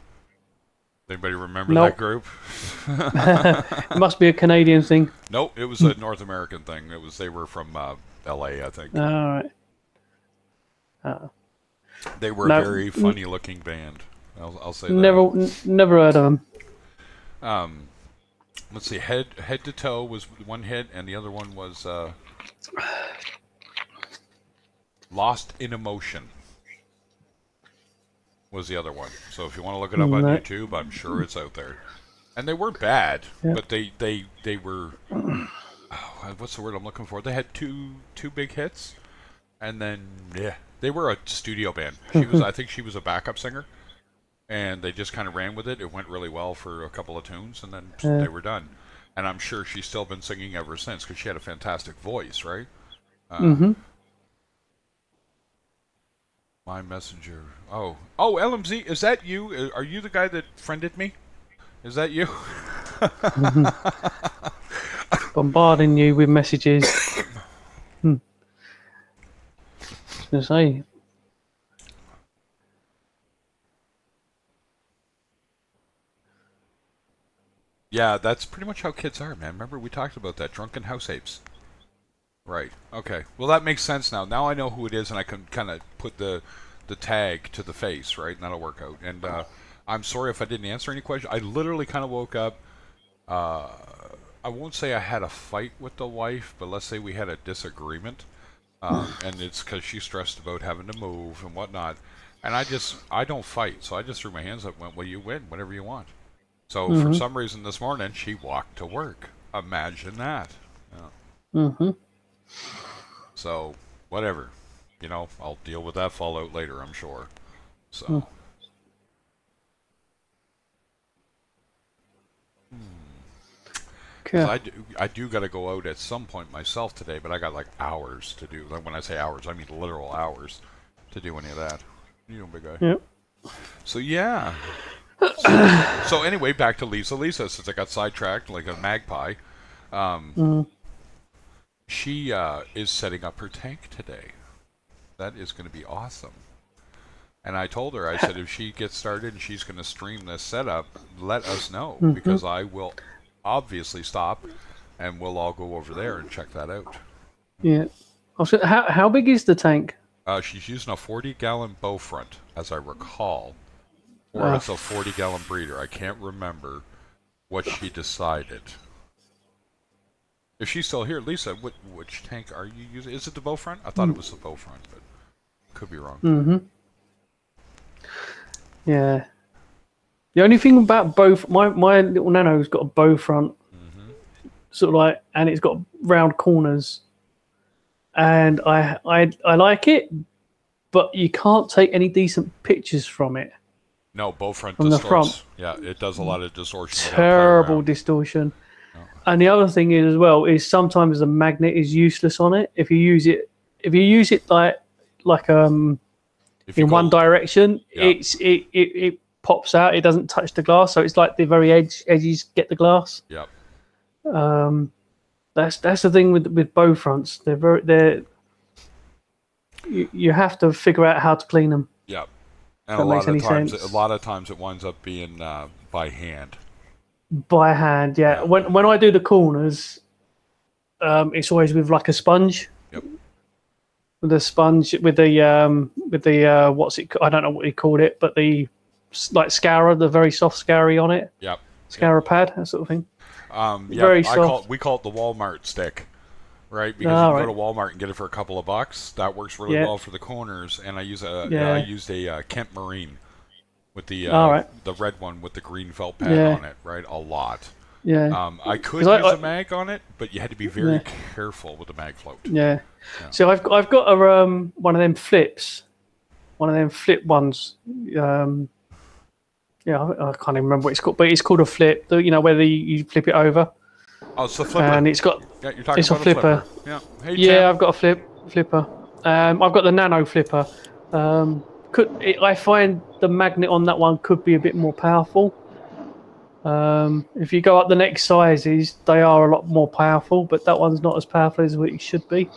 Anybody remember that group?
It must be a Canadian thing.
Nope, it was a North American thing. They were from L.A., I think.
All right.
They were a very funny-looking band. I'll say that.
Never heard of them.
Let's see. Head to Toe was one hit, and the other one was Lost in Emotion. Was the other one. So if you want to look it up on YouTube, I'm sure it's out there. And they weren't bad, but they were. What's the word I'm looking for? They had two big hits, and then they were a studio band. I think she was a backup singer, and they just kind of ran with it. It went really well for a couple of tunes, and then they were done. And I'm sure she's still been singing ever since because she had a fantastic voice, right? My Messenger. Oh, LMZ, is that you? Are you the guy that friended me? Is that you?
Bombarding you with messages. I was going to say.
Yeah, that's pretty much how kids are, man. Remember we talked about that, drunken house apes. Right. Okay. Well, that makes sense now. Now I know who it is, and I can kind of put the tag to the face, right? And that'll work out. And I'm sorry if I didn't answer any questions. I literally kind of woke up. I won't say I had a fight with the wife, but let's say we had a disagreement. And it's because she's stressed about having to move and whatnot. And I don't fight, so I just threw my hands up and went, well, you win, whatever you want. So for some reason this morning, she walked to work. Imagine that. Yeah. So, whatever. You know, I'll deal with that fallout later, I'm sure. So. I do got to go out at some point myself today, but I got like hours to do. Like when I say hours, I mean literal hours to do any of that. You know, big guy.
Yep.
So, yeah. So anyway, back to Lisa, since I got sidetracked like a magpie. She is setting up her tank today. That is going to be awesome. And I told her, I said, if she gets started and she's going to stream this setup, let us know. Because I will obviously stop and we'll all go over there and check that out.
Yeah. How big is the tank?
She's using a 40-gallon bow front, as I recall. Or it's a 40-gallon breeder. I can't remember what she decided. If she's still here, Lisa, which tank are you using? Is it the bow front? I thought it was the bow front, but could be wrong.
Yeah. The only thing about both, my little Nano's got a bow front, sort of like, and it's got round corners, and I like it, but you can't take any decent pictures from it.
No, bow front distorts. The front. Yeah, it does a lot of distortion.
Terrible distortion. And the other thing is as well is sometimes the magnet is useless on it. If you use it like in one direction, it pops out. It doesn't touch the glass, so it's like the very edges get the glass.
Yep.
That's the thing with bow fronts. You have to figure out how to clean them.
Yep. And a lot of times it winds up being by hand.
By hand, yeah. When I do the corners, it's always with like a sponge.
Yep.
with the sponge with the what's it? I don't know what you called it, but the like scourer, the very soft scoury on it.
Yep.
Scourer pad, that sort of thing.
Yeah,
Very soft.
we call it the Walmart stick, right? Because you can go to Walmart and get it for a couple of bucks. That works really well for the corners. And I used a Kent Marine with the red one with the green felt pad on it, right? A lot.
Yeah.
I could use a mag on it, but you had to be very careful with the mag float.
Yeah. So I've got a one of them flips, one of them flip ones. Yeah, I can't even remember what it's called, but it's called a flip. You know, where you flip it over.
Oh, it's the flipper.
And it's got.
Yeah, you're talking
it's
about
a flipper.
Yeah. Hey,
yeah, I've got a flipper. I've got the nano flipper. I find the magnet on that one could be a bit more powerful. If you go up the next sizes, they are a lot more powerful, but that one's not as powerful as what it should be,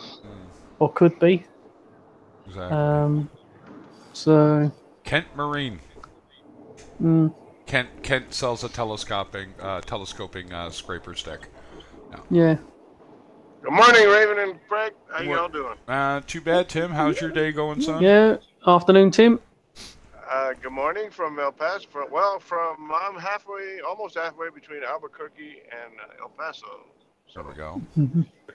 or could be.
Exactly.
So.
Kent Marine. Kent sells a telescoping scraper stick.
Yeah.
Good morning, Raven and Craig. How you all doing?
Too bad, Tim. How's your day going, son?
Yeah. Afternoon, Tim.
Good morning from El Paso. I'm almost halfway between Albuquerque and El Paso.
There we go.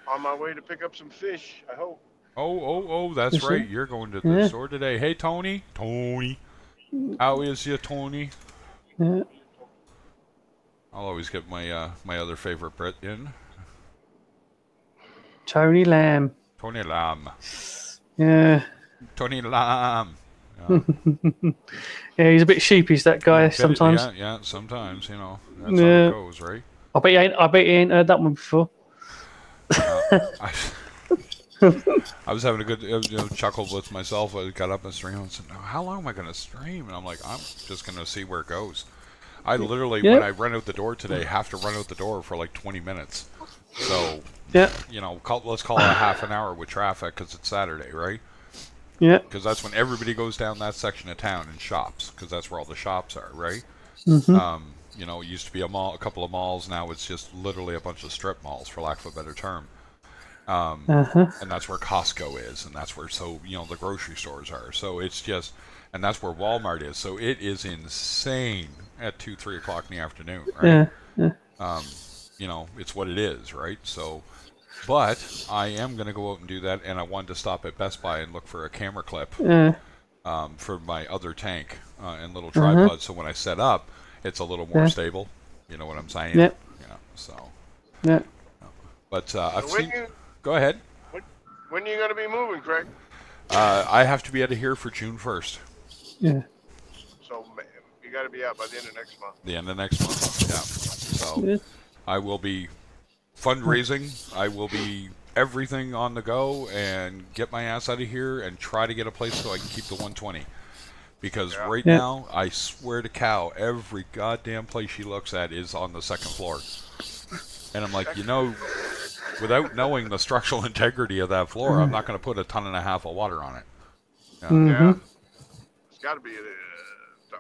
On my way to pick up some fish, I hope.
Oh, that's right. You're going to the store today. Hey, Tony. How is you, Tony?
Yeah.
I'll always get my my other favorite Brit in.
Tony Lamb.
Tony Lamb.
Yeah.
Tony Lamb.
Yeah, he's a bit sheepish, that guy, sometimes.
Yeah, sometimes, you know. That's how it goes, right?
I bet you ain't heard that one before.
I was having a good chuckle with myself. I got up and streamed and said, how long am I going to stream? And I'm like, I'm just going to see where it goes. I literally, when I run out the door today, have to run out the door for like 20 minutes. So, let's call it a half an hour with traffic because it's Saturday, right?
Yeah.
Because that's when everybody goes down that section of town and shops, because that's where all the shops are, right?
Mm-hmm.
It used to be a couple of malls. Now it's just literally a bunch of strip malls, for lack of a better term. And that's where Costco is, and that's where the grocery stores are. So it's just, and that's where Walmart is. So it is insane at 2-3 o'clock in the afternoon, right?
Yeah.
It's what it is, right? So, but I am going to go out and do that, and I wanted to stop at Best Buy and look for a camera clip for my other tank and little tripod. So when I set up, it's a little more stable. You know what I'm saying?
Yep.
Yeah. But I've seen. Go ahead.
When are you going to be moving, Craig?
I have to be out of here for June 1st.
Yeah.
So you got to be out by the end of next month.
The end of next month, yeah. So I will be fundraising. I will be everything on the go and get my ass out of here and try to get a place so I can keep the 120. Because right now, I swear to cow, every goddamn place she looks at is on the second floor. And I'm like, without knowing the structural integrity of that floor, I'm not going to put 1.5 tons of water on it.
Yeah. It's got to be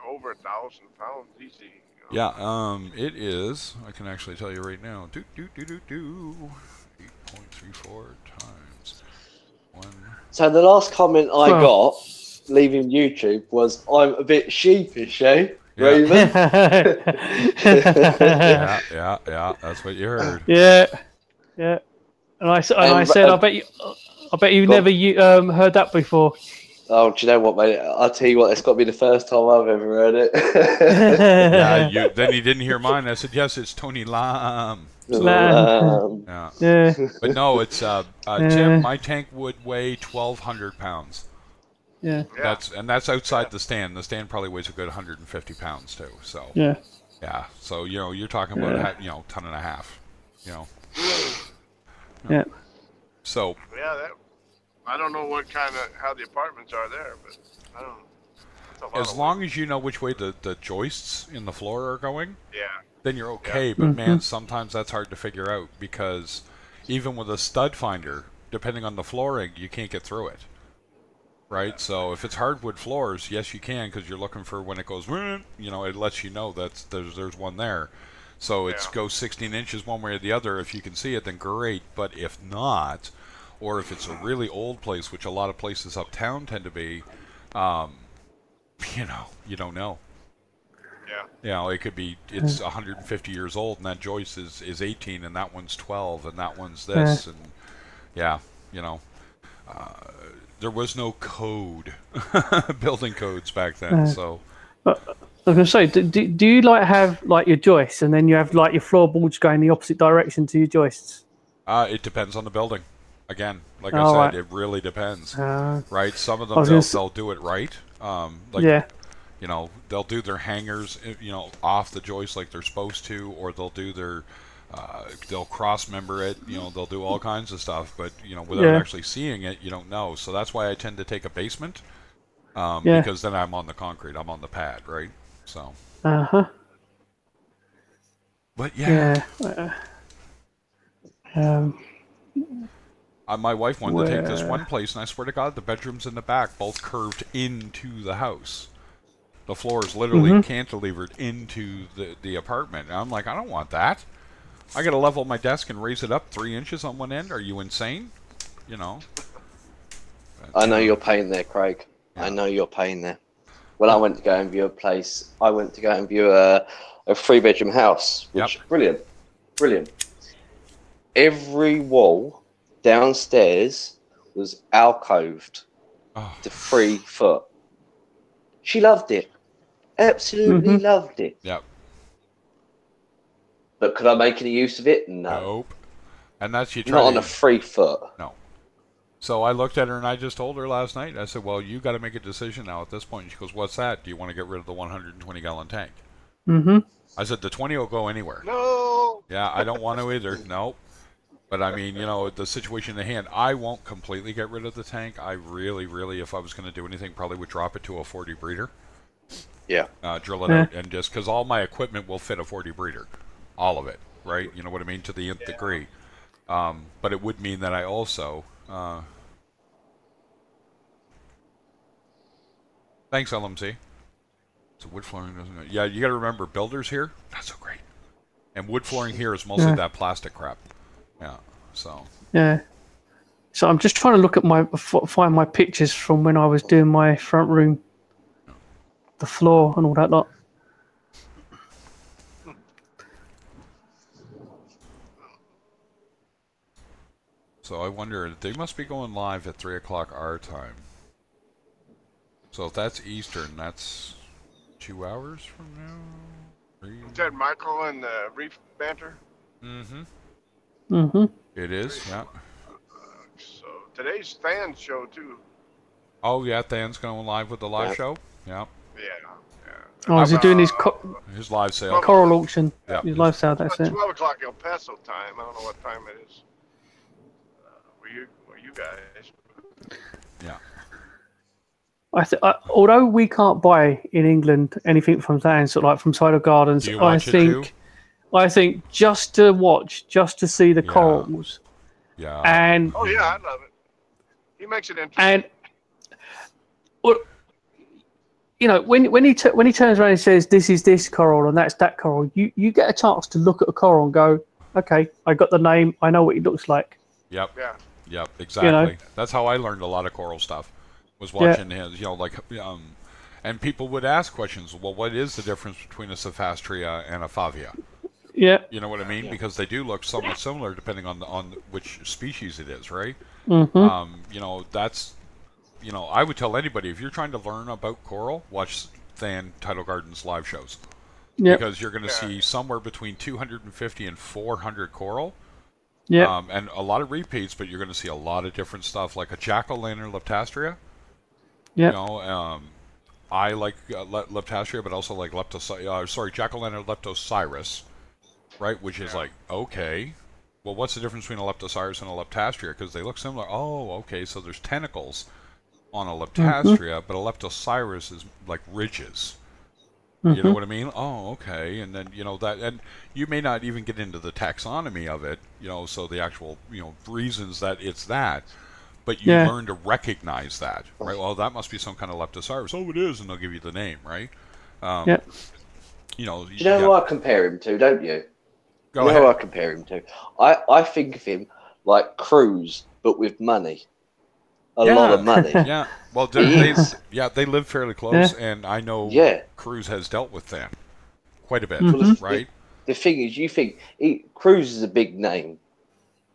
over 1,000 pounds easy.
Yeah, it is. I can actually tell you right now. 8.34 times 1.
So the last comment I got, leaving YouTube, was, I'm a bit sheepish, eh?
Yeah.
Raven?
yeah, that's what you heard.
Yeah. And I said, I bet you've never heard that before.
Oh, do you know what, mate? I'll tell you what, it's got to be the first time I've ever heard it.
Then he didn't hear mine. I said, yes, it's Tony Lamb.
Yeah.
But no, it's Tim, my tank would weigh 1,200 pounds.
Yeah.
That's outside the stand. The stand probably weighs a good 150 pounds too. So
yeah.
So you're talking about 1.5 tons.
Yeah.
So.
Yeah, I don't know how the apartments are there, but I don't know.
As long as you know which way the joists in the floor are going, then you're okay.
Yeah.
But man, sometimes that's hard to figure out because even with a stud finder, depending on the flooring, you can't get through it. Right? So if it's hardwood floors, yes, you can because you're looking for when it goes, it lets you know that there's one there. So it goes 16 inches one way or the other. If you can see it, then great. But if not, or if it's a really old place, which a lot of places uptown tend to be, you don't know.
Yeah.
It could be, it's 150 years old, and that joist is 18, and that one's 12, and that one's this, and there was no code, building codes back then, so.
I was going to say, do you like have like your joists, and then you have like your floorboards going the opposite direction to your joists?
It depends on the building. Again, like I said,
right.
It really depends, right? Some of them they'll do it right, they'll do their hangers, off the joist like they're supposed to, or they'll do their, they'll cross member it, they'll do all kinds of stuff, but without actually seeing it, you don't know. So that's why I tend to take a basement, because then I'm on the concrete, I'm on the pad, right? So. But my wife wanted to take this one place, and I swear to God, the bedrooms in the back both curved into the house. The floor is literally cantilevered into the apartment. And I'm like, I don't want that. I got to level my desk and raise it up 3 inches on one end. Are you insane?
I know your pain there, Craig. Yeah. I know your pain there. When I went to go and view a place, I went to go and view a 3-bedroom house, which brilliant. Every wall downstairs was alcoved to 3 foot. She loved it. Absolutely loved it.
Yep.
But could I make any use of it? No.
Nope. And that's
not on a 3 foot.
No. So I looked at her and I just told her last night. I said, "Well, you got to make a decision now at this point." And she goes, "What's that? Do you want to get rid of the 120-gallon tank?" I said, "The 20 will go anywhere."
No.
Yeah, I don't want to either. Nope. But I mean, the situation at hand, I won't completely get rid of the tank. I really, if I was going to do anything, probably would drop it to a 40 breeder.
Yeah.
Drill it out, and just because all my equipment will fit a 40 breeder, all of it, right? You know what I mean, to the nth degree. But it would mean that I also. Thanks, LMC. So wood flooring doesn't. Yeah, you got to remember, builders here, not so great, and wood flooring here is mostly that plastic crap. Yeah. So.
Yeah. So I'm just trying to look at find my pictures from when I was doing my front room, the floor and all that lot.
So I wonder, they must be going live at 3 o'clock our time. So if that's Eastern, that's 2 hours from now? 3?
Is that Michael and the Reef banter?
It is, yeah.
So today's Than's show too.
Oh yeah, Than's going live with the live show? Yeah.
Oh, is he doing his
live sale?
Coral auction.
Yeah.
His live sale, that's it.
12 o'clock El Paso time. I don't know what time it is. Where you guys?
Yeah.
Although we can't buy in England anything from Than's, sort of like from Cider Gardens, I think just to watch, just to see the corals.
Yeah.
And
I love it. He makes it interesting.
And when he turns around and says, "This is this coral and that's that coral," you get a chance to look at a coral and go, "Okay, I got the name. I know what it looks like."
Yep. Yeah. Yep. Exactly. That's how I learned a lot of coral stuff. Was watching his, and people would ask questions. Well, what is the difference between a Cephastria and a Favia?
Yeah.
You know what I mean? Yeah. Because they do look somewhat similar depending on which species it is, right? That's, I would tell anybody, if you're trying to learn about coral, watch Than Tidal Gardens live shows. Yep. Because you're going to see somewhere between 250 and 400 coral.
Yeah.
And a lot of repeats, but you're going to see a lot of different stuff, like a jack-o'-lantern leptastria.
Yeah.
I like leptastria, but also like jack-o'-lantern leptocyrus, right? Which is like, okay, well, what's the difference between a leptocyrus and a leptastria? Because they look similar. Oh, okay, so there's tentacles on a leptastria, but a leptocyrus is like ridges. You know what I mean? Oh, okay. And then, and you may not even get into the taxonomy of it, so the actual, reasons that it's that, but you learn to recognize that, right? Well, that must be some kind of leptocyrus. Oh, it is, and they'll give you the name, right? You know who
I compare him to, don't you?
Go ahead.
Who I compare him to? I think of him like Cruz, but with money. A lot of money.
Yeah. Well, they live fairly close, and I know Cruz has dealt with that quite a bit, right?
The thing is, you think Cruz is a big name.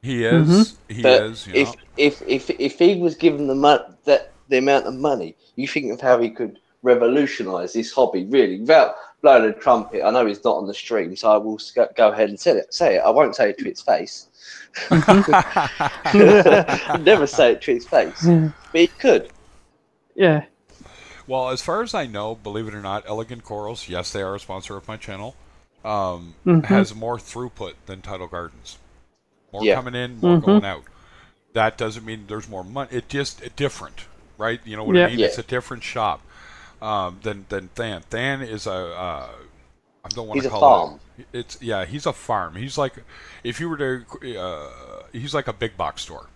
He is. He is. You know.
If he was given the amount of money, you think of how he could revolutionise this hobby, really, without blowing a trumpet. I know he's not on the stream, so I will go ahead and say it. I won't say it to its face. Never say it to its face, but he could.
Yeah.
Well, as far as I know, believe it or not, Elegant Corals, yes, they are a sponsor of my channel, has more throughput than Tidal Gardens. More coming in, more going out. That doesn't mean there's more money. It's just different, right? You know what I mean? It's a different shop than Than. Than is I don't want to call
farm.
It's he's a farm. He's like, if you were to, he's like a big box store.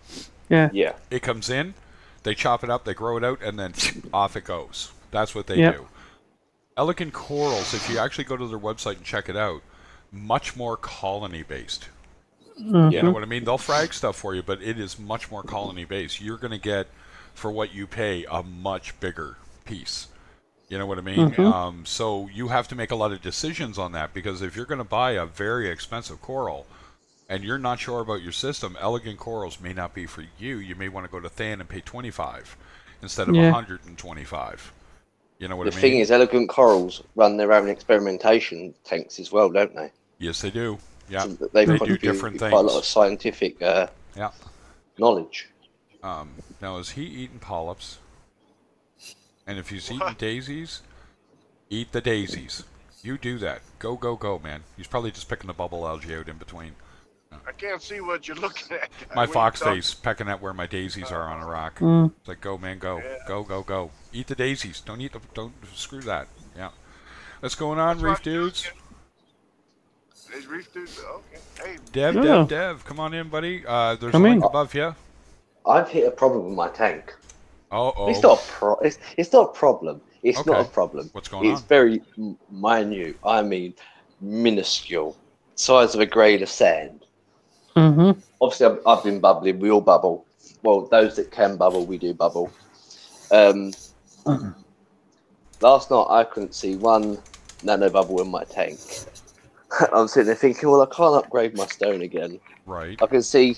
Yeah.
Yeah.
It comes in, they chop it up, they grow it out, and then off it goes. That's what they do. Elegant Corals, if you actually go to their website and check it out, much more colony based. You know what I mean? They'll frag stuff for you, but it is much more colony based. You're going to get, for what you pay, a much bigger piece. You know what I mean? So you have to make a lot of decisions on that, because if you're going to buy a very expensive coral and you're not sure about your system, Elegant Corals may not be for you. You may want to go to Than and pay $25 instead of $125. You know what I mean?
The thing is, Elegant Corals run their own experimentation tanks as well, don't they?
Yes, they do. Yeah,
so they
do different things.
Quite a lot of scientific knowledge.
Now, is he eating polyps? And if he's eating daisies, eat the daisies. You do that. Go, go, go, man. He's probably just picking the bubble algae out in between.
I can't see what you're looking at.
My fox face pecking at where my daisies are on a rock. It's like, go, man, go. Go, go, go. Eat the daisies. Don't screw that. Yeah. What's going on, Reef dudes?
Is Reef dudes? Okay.
Hey. Dev. Come on in, buddy. There's a link above you.
I've hit a problem with my tank.
Oh.
It's not a problem. It's not a problem.
What's going on?
It's very minute. I mean, minuscule. Size of a grain of sand. Obviously, I've been bubbling. We all bubble. Well, those that can bubble, we do bubble. Last night, I couldn't see one nano bubble in my tank. I'm sitting there thinking, well, I can't upgrade my stone again.
Right.
I can see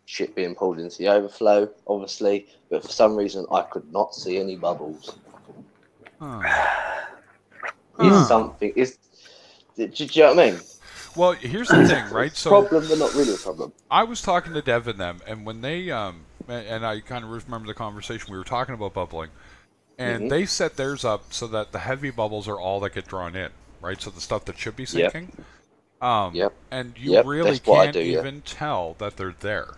shit being pulled into the overflow, obviously, but for some reason, I could not see any bubbles. It's something. Do you know what I mean?
Well, here's the thing, right? So
problem, but not really a problem.
I was talking to Dev and them, and when they and I kind of remember the conversation, we were talking about bubbling, and they set theirs up so that the heavy bubbles are all that get drawn in, right? So the stuff that should be sinking. And you really can't even tell that they're there.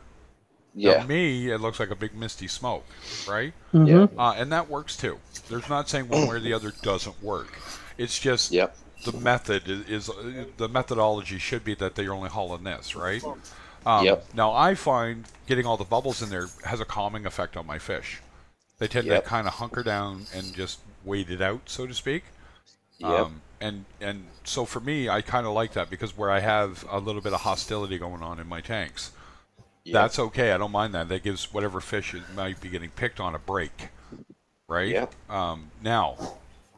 To me, it looks like a big misty smoke, right? And that works too. There's not saying one way or the other doesn't work. It's just the method is the methodology should be that they're only hauling this, right? Now I find getting all the bubbles in there has a calming effect on my fish. They tend to kind of hunker down and just wait it out, so to speak. And so for me, I kind of like that, because where I have a little bit of hostility going on in my tanks, that's okay. I don't mind that. That gives whatever fish might be getting picked on a break, right? Now,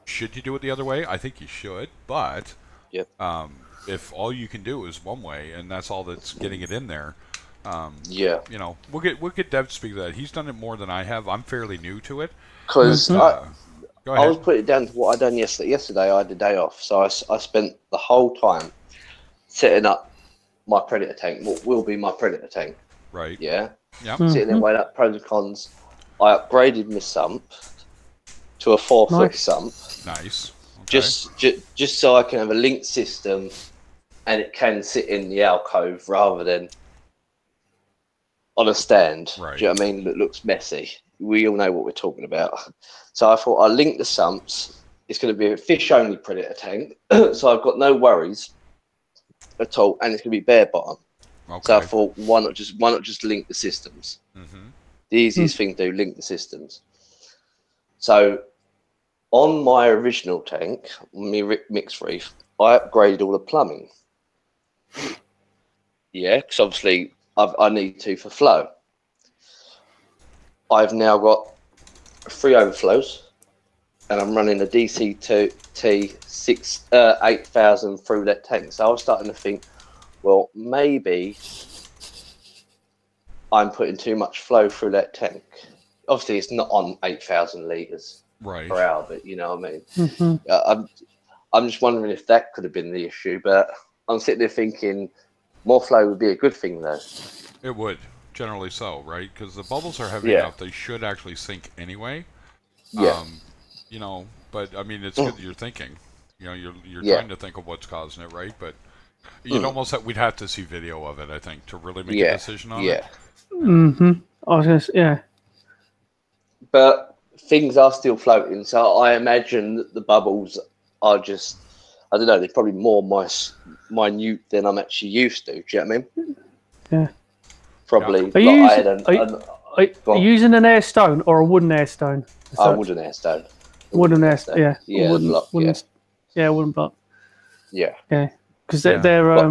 should you do it the other way? I think you should, but if all you can do is one way and that's all that's getting it in there, you know, we'll get Dev to speak to that. He's done it more than I have. I'm fairly new to it.
Because I was putting it down to what I'd done yesterday. Yesterday I had a day off, so I spent the whole time setting up my predator tank. What will be my predator tank?
Right.
Yeah. Sitting there weighing up pros and cons. I upgraded my sump to a 4-foot sump.
Nice. Okay.
Just so I can have a linked system, and it can sit in the alcove rather than on a stand.
Right.
Do you know what I mean? It looks messy. We all know what we're talking about. So I thought I'll link the sumps. It's going to be a fish-only predator tank, so I've got no worries at all, and it's going to be bare bottom. Okay. So I thought, why not just link the systems? The easiest thing to do, link the systems. So on my original tank, my mixed reef, I upgraded all the plumbing. Because obviously I need to for flow. I've now got 3 overflows, and I'm running a DCT 8000 through that tank. So I was starting to think, well, maybe I'm putting too much flow through that tank. Obviously, it's not on 8,000 litres per hour, but you know what I mean? I'm just wondering if that could have been the issue, but I'm sitting there thinking more flow would be a good thing, though.
It would, generally so, right? Because the bubbles are heavy enough, they should actually sink anyway.
Yeah.
You know, but I mean, it's good that you're thinking. You know, you're trying to think of what's causing it, right? But you'd almost we'd have to see video of it, I think, to really make a decision on it.
I was going to
But things are still floating, so I imagine that the bubbles are just, I don't know, they're probably more minute than I'm actually used to. Do you know what I mean?
Yeah.
Probably.
Are you using an air stone or a wooden air stone?
A wooden air stone.
Wooden air stone, yeah.
Yeah,
wooden
block,
wooden block.
Yeah.
Yeah. Because they're
there.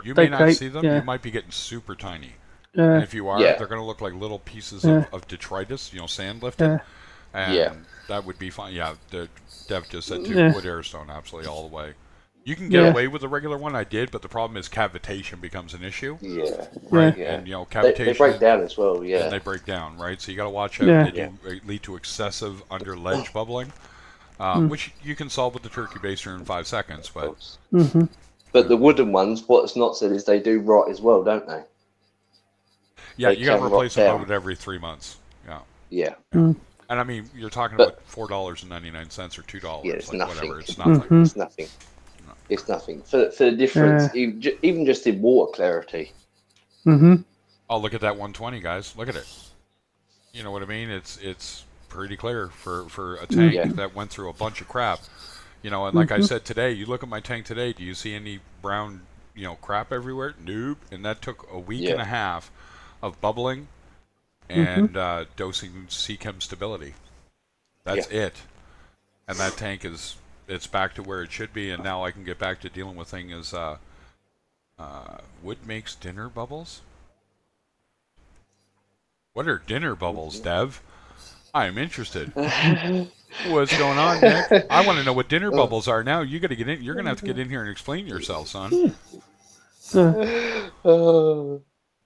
You may not see them. You might be getting super tiny. And if you are, they're going to look like little pieces of detritus, you know, sand lifted. And that would be fine. Yeah, Dev just said too, wood air stone, absolutely all the way. You can get away with a regular one, I did, but the problem is cavitation becomes an issue.
Yeah.
Right?
Yeah.
And, you know, cavitation...
They break down as well,
And they break down, right? So you got to watch out. They do lead to excessive under-ledge bubbling, which you can solve with the turkey baster in 5 seconds, but...
But the wooden ones, what's not said is they do rot as well, don't they?
Yeah, you got to replace them about every 3 months. Yeah.
Yeah.
And I mean, you're talking about $4.99 or $2.
Yeah, it's nothing.
Whatever. It's nothing.
It's nothing. It's nothing. For the difference, even just in water clarity.
Oh, look at that 120, guys. Look at it. You know what I mean? It's pretty clear for a tank that went through a bunch of crap. You know, and like I said today, you look at my tank today, do you see any brown, you know, crap everywhere? Nope. And that took a week and a half of bubbling and dosing C-Chem stability. That's it. And that tank it's back to where it should be, and now I can get back to dealing with things wood makes dinner bubbles? What are dinner bubbles, Dev? I'm interested. What's going on, Nick? I want to know what dinner bubbles are now. You got to get in. You're gonna have to get in here and explain yourself, son.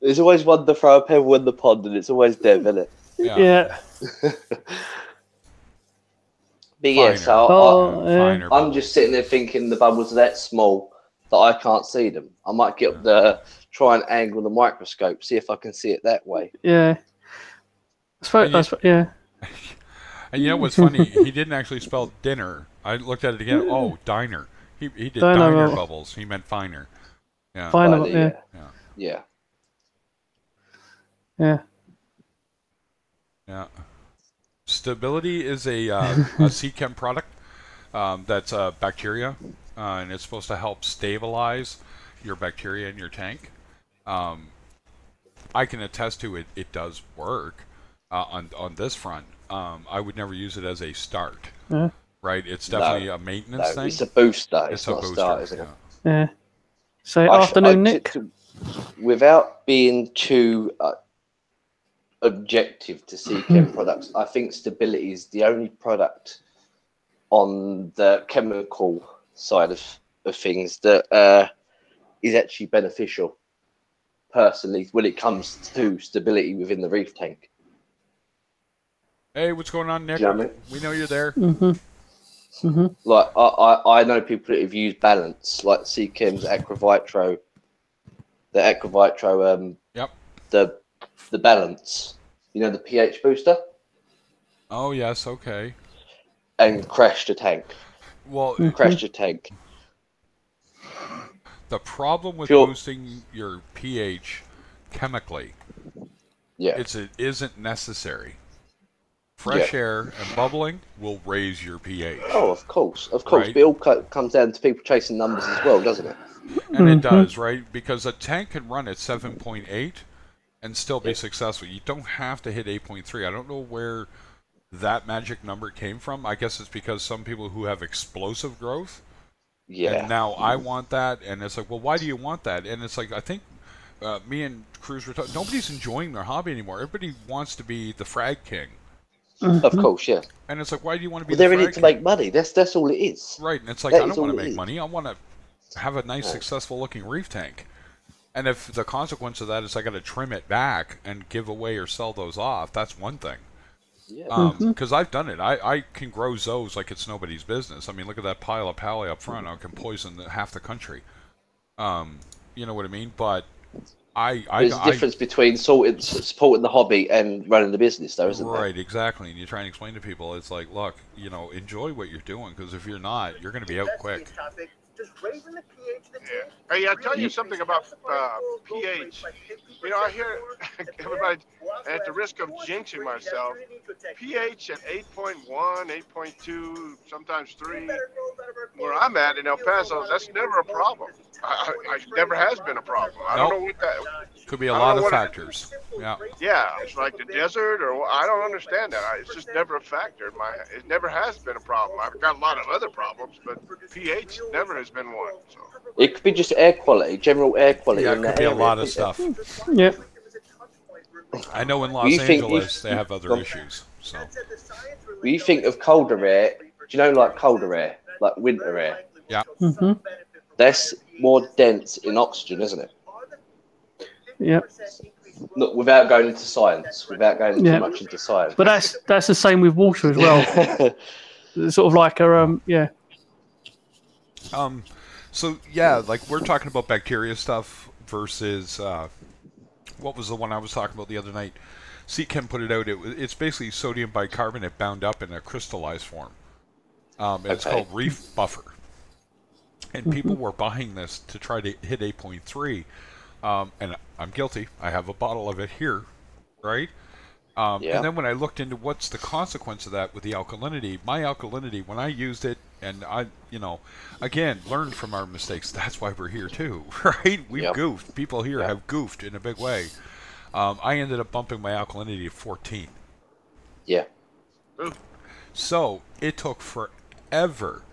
There's always one to throw a pebble in the pond, and it's always Dev, isn't it?
Yeah.
But yeah, so I'm just sitting there thinking the bubbles are that small that I can't see them. I might get up the try and angle the microscope, see if I can see it that way.
Yeah.
And you know what's funny? He didn't actually spell dinner. I looked at it again. Oh, diner. He did diner bubbles. He meant finer. Yeah.
Finer,
yeah.
Stability is a C-Chem product that's bacteria, and it's supposed to help stabilize your bacteria in your tank. I can attest to it. It does work on this front. I would never use it as a start. Right? It's definitely a maintenance thing.
It's a booster. It's not a start, isn't it?
Yeah. So afternoon, Nick.
Without being too objective to C-Chem products, I think stability is the only product on the chemical side of things that is actually beneficial, personally, when it comes to stability within the reef tank.
Hey, what's going on, Nick?
Do you know what I mean?
We know you're there.
Like I know people that have used balance, like C-Chem's Aquavitro, the Aquavitro, the balance, you know, the pH booster.
Oh yes, okay.
And crashed a tank.
Well,
crashed a tank.
The problem with boosting your pH chemically, it isn't necessary. Fresh air and bubbling will raise your pH.
Oh, of course. Right? But it all comes down to people chasing numbers as well, doesn't it?
And it does, right? Because a tank can run at 7.8 and still be successful. You don't have to hit 8.3. I don't know where that magic number came from. I guess it's because some people who have explosive growth. And now I want that, and it's like, well, why do you want that? And it's like, I think me and Cruz were talking. Nobody's enjoying their hobby anymore. Everybody wants to be the frag king.
Of course, yeah.
And it's like, why do you want to be
Well,
the
they're in
frag
it to
king?
make money. That's all it is.
Right, and it's like,
That
I
is
don't want
all
to
it
make
is.
money. I want to have a nice, successful-looking reef tank. And if the consequence of that is I got to trim it back and give away or sell those off, that's one thing.
Yeah.
Because I've done it. I can grow zoes like it's nobody's business. I mean, look at that pile of pally up front. I can poison half the country. You know what I mean? But
There's a difference between supporting the hobby and running the business, though, isn't there?
Right, exactly. And you try and explain to people, it's like, look, you know, enjoy what you're doing, because if you're not, you're going to be out quick.
Yeah. Hey, I'll tell you something about pH. You know, I hear everybody, at the risk of jinxing myself, pH at 8.1, 8.2, sometimes 3, where I'm at in El Paso, that's never a problem. I never has been a problem. I don't know what that...
Could be a lot of factors. Yeah.
Yeah, it's like the desert, or I don't understand that. It's just never a factor. It never has been a problem. I've got a lot of other problems, but pH never has been one. So.
It could be just air quality, general air quality.
Yeah,
in
it could
that
be a
area.
lot of stuff.
Yeah.
I know in Los Angeles they have other issues. So.
When you think of colder air, do you know like colder air, like winter air?
Yeah.
That's more dense in oxygen, isn't it?
Yeah.
Look, without going into science, without going too much into science.
But that's the same with water as well. It's sort of like a yeah.
So yeah, like we're talking about bacteria stuff versus what was the one I was talking about the other night? Seachem put it out. It's basically sodium bicarbonate bound up in a crystallized form. And it's called Reef Buffer. And people were buying this to try to hit 8.3. And I'm guilty. I have a bottle of it here, right? And then when I looked into what's the consequence of that with the alkalinity, my alkalinity, when I used it, and I, you know, again, learned from our mistakes. That's why we're here too, right? We've goofed. People here have goofed in a big way. I ended up bumping my alkalinity to 14.
Yeah.
So it took forever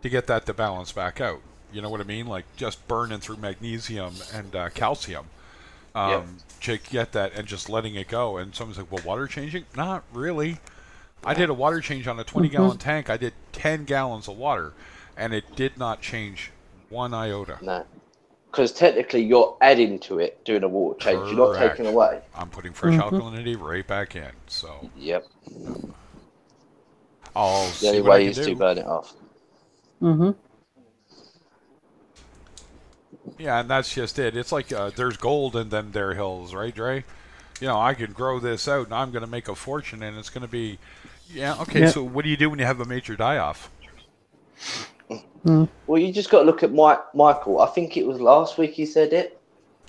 to get that to balance back out. You know what I mean? Like just burning through magnesium and calcium to get that and just letting it go. And someone's like, well, water changing? Not really. I did a water change on a 20-gallon tank. I did 10 gallons of water, and it did not change one iota.
No. Because technically you're adding to it doing a water change. Correct. You're not taking away.
I'm putting fresh alkalinity right back in. So
Yep.
I'll
the
see
only
what
way
I can
is
do.
to burn it off.
Yeah, and that's just it. It's like there's gold in them there hills, right, Dre? You know, I could grow this out, and I'm going to make a fortune, and it's going to be... Yeah, okay, so what do you do when you have a major die-off?
Well, you just got to look at Michael. I think it was last week he said it,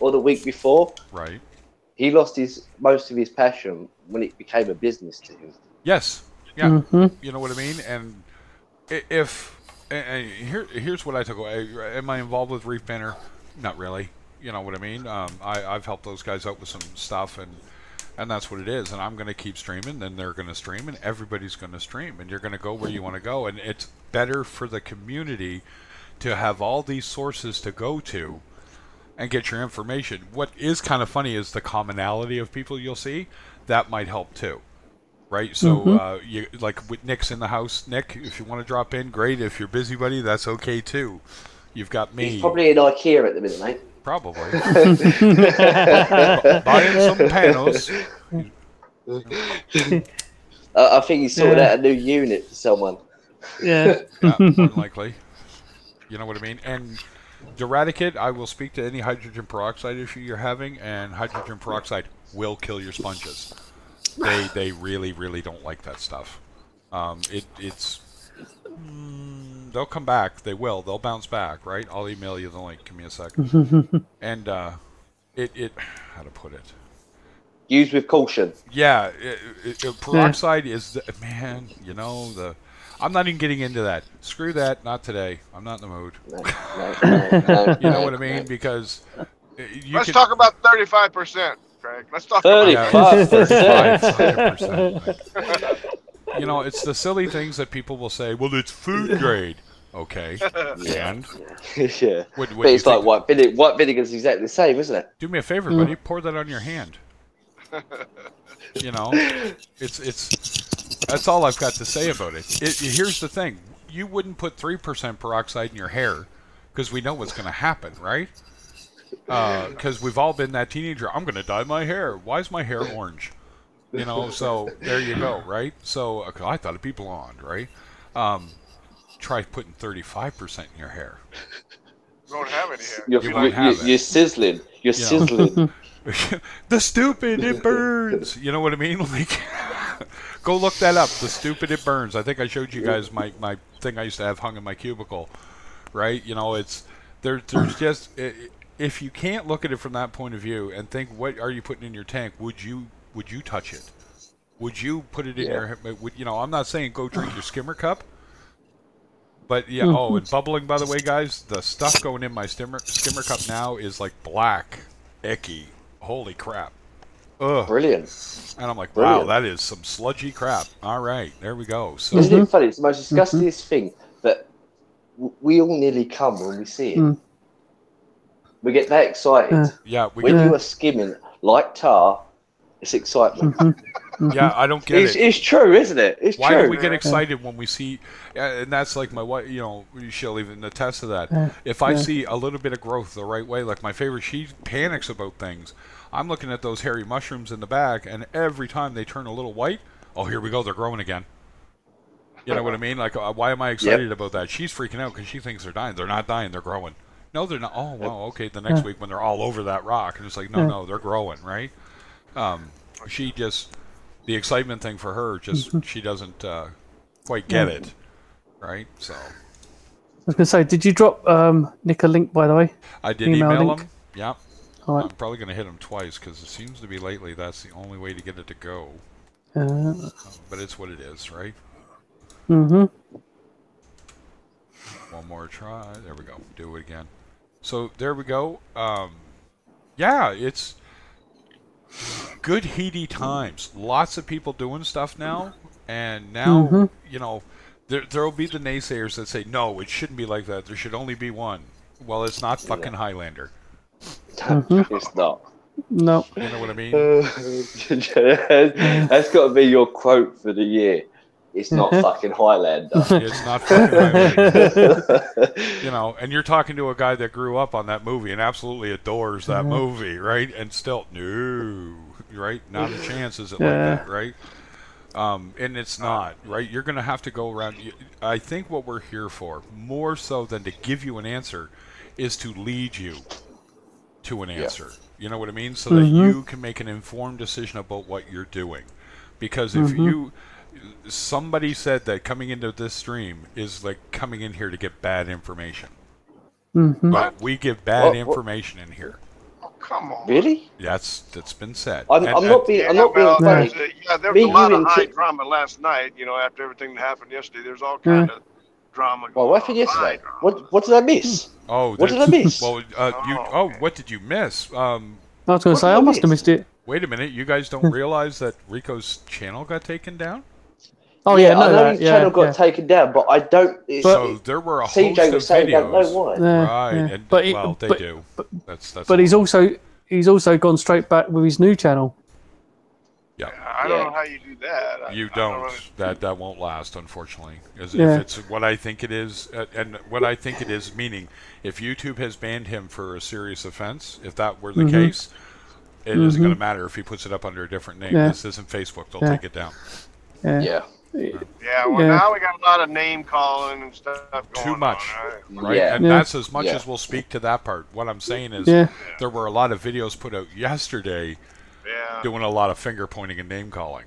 or the week before.
Right.
He lost most of his passion when it became a business to him.
Yes. Yeah. You know what I mean? And here's what I took away. Am I involved with Reef Banner? Not really. You know what I mean? I've helped those guys out with some stuff, and that's what it is. And I'm going to keep streaming, then they're going to stream, and everybody's going to stream. And you're going to go where you want to go. And it's better for the community to have all these sources to go to and get your information. What is kind of funny is the commonality of people you'll see. That might help too. Right, so you like with Nick's in the house. Nick, if you want to drop in, great. If you're busy, buddy, that's okay too. You've got me.
He's probably in IKEA at the minute, mate.
Probably. Buying some panels.
I think he's sorted out a new unit for someone.
Yeah.
More than likely. You know what I mean? And Eradicate, I will speak to any hydrogen peroxide issue you're having, and hydrogen peroxide will kill your sponges. They really, really don't like that stuff. It's they'll come back. They will. They'll bounce back, right? I'll email you the link. Give me a second. And it how to put it?
Use with caution.
Yeah, peroxide is man. You know I'm not even getting into that. Screw that. Not today. I'm not in the mood.
No,
you know what I mean? Because
let's talk about 35%. Craig. Let's talk
35%. You know, it's the silly things that people will say, well, it's food grade. Okay. And
Yeah.
what
But
you
it's like
think?
white vinegar's exactly the same, isn't it?
Do me a favor, buddy. Pour that on your hand. You know, it's that's all I've got to say about it. Here's the thing: you wouldn't put 3% peroxide in your hair because we know what's going to happen, right? Because we've all been that teenager. I'm going to dye my hair. Why is my hair orange? You know, so there you go, right? So I thought it'd be blonde, right? Try putting 35% in your hair.
You won't have any hair.
You're sizzling. You're sizzling.
The stupid, it burns. You know what I mean? Like, go look that up. The stupid, it burns. I think I showed you guys my thing I used to have hung in my cubicle, right? You know, it's there's just if you can't look at it from that point of view and think, what are you putting in your tank? Would you touch it? Would you put it in your? You know, I'm not saying go drink your skimmer cup. But yeah, oh, and bubbling, by the way, guys, the stuff going in my skimmer cup now is like black, icky. Holy crap. Ugh.
Brilliant.
And I'm like, wow, that is some sludgy crap. All right, there we go. So,
isn't it funny? It's the most disgustingest thing that we all nearly come when we see it. We get that excited.
Yeah,
when you are skimming like tar, it's excitement.
Yeah, I don't get it.
It's true, isn't it? It's
Why
true.
Why do we get excited when we see, and that's like my wife, you know, she'll even attest to that. If I see a little bit of growth the right way, like my favorite, she panics about things. I'm looking at those hairy mushrooms in the back, and every time they turn a little white, oh, here we go, they're growing again. You know what I mean? Like, why am I excited about that? She's freaking out because she thinks they're dying. They're not dying, they're growing. No, they're not. Oh, well, okay, the next week when they're all over that rock, and it's like, no, they're growing, right? She just... The excitement thing for her, just she doesn't quite get it, right? So
I was going to say, did you drop Nick a link, by the way?
I did email him. Yeah,
right.
I'm probably going to hit him twice because it seems to be lately that's the only way to get it to go. But it's what it is, right? One more try. There we go. Do it again. So there we go. Yeah, it's. Good heady times. Lots of people doing stuff now, and now you know there'll be the naysayers that say no, it shouldn't be like that. There should only be one. Well, it's not fucking Highlander.
It's not.
No.
You know what I mean?
That's got to be your quote for the year. It's not fucking Highlander.
It's not fucking Highlander. You know, and you're talking to a guy that grew up on that movie and absolutely adores that movie, right? And still, no, right? Not a chance is it like that, right? And it's not, right? You're going to have to go around. I think what we're here for, more so than to give you an answer, is to lead you to an answer. You know what I mean? So that you can make an informed decision about what you're doing. Because if you... Somebody said that coming into this stream is like coming in here to get bad information. But we give bad information in here.
Oh, come on.
Really?
That's been said.
I'm not being funny.
There was a lot of high drama last night. You know, after everything that happened yesterday, there's all kind of drama.
Well, what happened yesterday? What did I miss?
Oh,
what did I miss?
Well, what did you miss?
I was going to say I must have missed it.
Wait a minute, you guys don't realize that Rico's channel got taken down?
Oh
I know his channel got taken down, but I don't.
So there were a host
CJ
of
was saying
videos,
don't know why.
right?
Yeah.
And,
But
they do. That's
but he's also gone straight back with his new channel.
Yeah.
I don't know how you do that.
You don't. That won't last, unfortunately. If it's what I think it is, and what I think it is, meaning if YouTube has banned him for a serious offense, if that were the case, it isn't going to matter if he puts it up under a different name. This isn't Facebook. They'll take it down.
Yeah, well, now we got a lot of name calling and stuff going
Too much,
on,
right? And that's as much as we'll speak to that part. What I'm saying is there were a lot of videos put out yesterday doing a lot of finger pointing and name calling.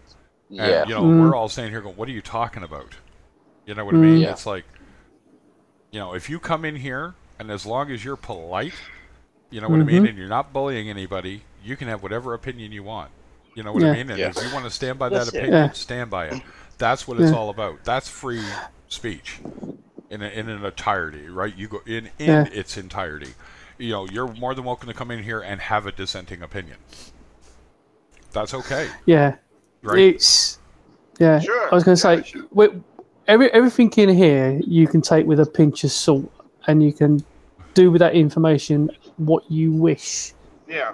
And, you know, we're all saying here going, what are you talking about? You know what I mean? It's like, you know, if you come in here and as long as you're polite, you know what I mean, and you're not bullying anybody, you can have whatever opinion you want. You know what I mean? And if you want to stand by that opinion, stand by it. That's what it's all about. That's free speech in an entirety, right? You go in its entirety. You know, you're more than welcome to come in here and have a dissenting opinion. That's okay.
Yeah.
Right?
It's... Yeah.
Sure.
I was going to say, everything in here you can take with a pinch of salt, and you can do with that information what you wish.
Yeah.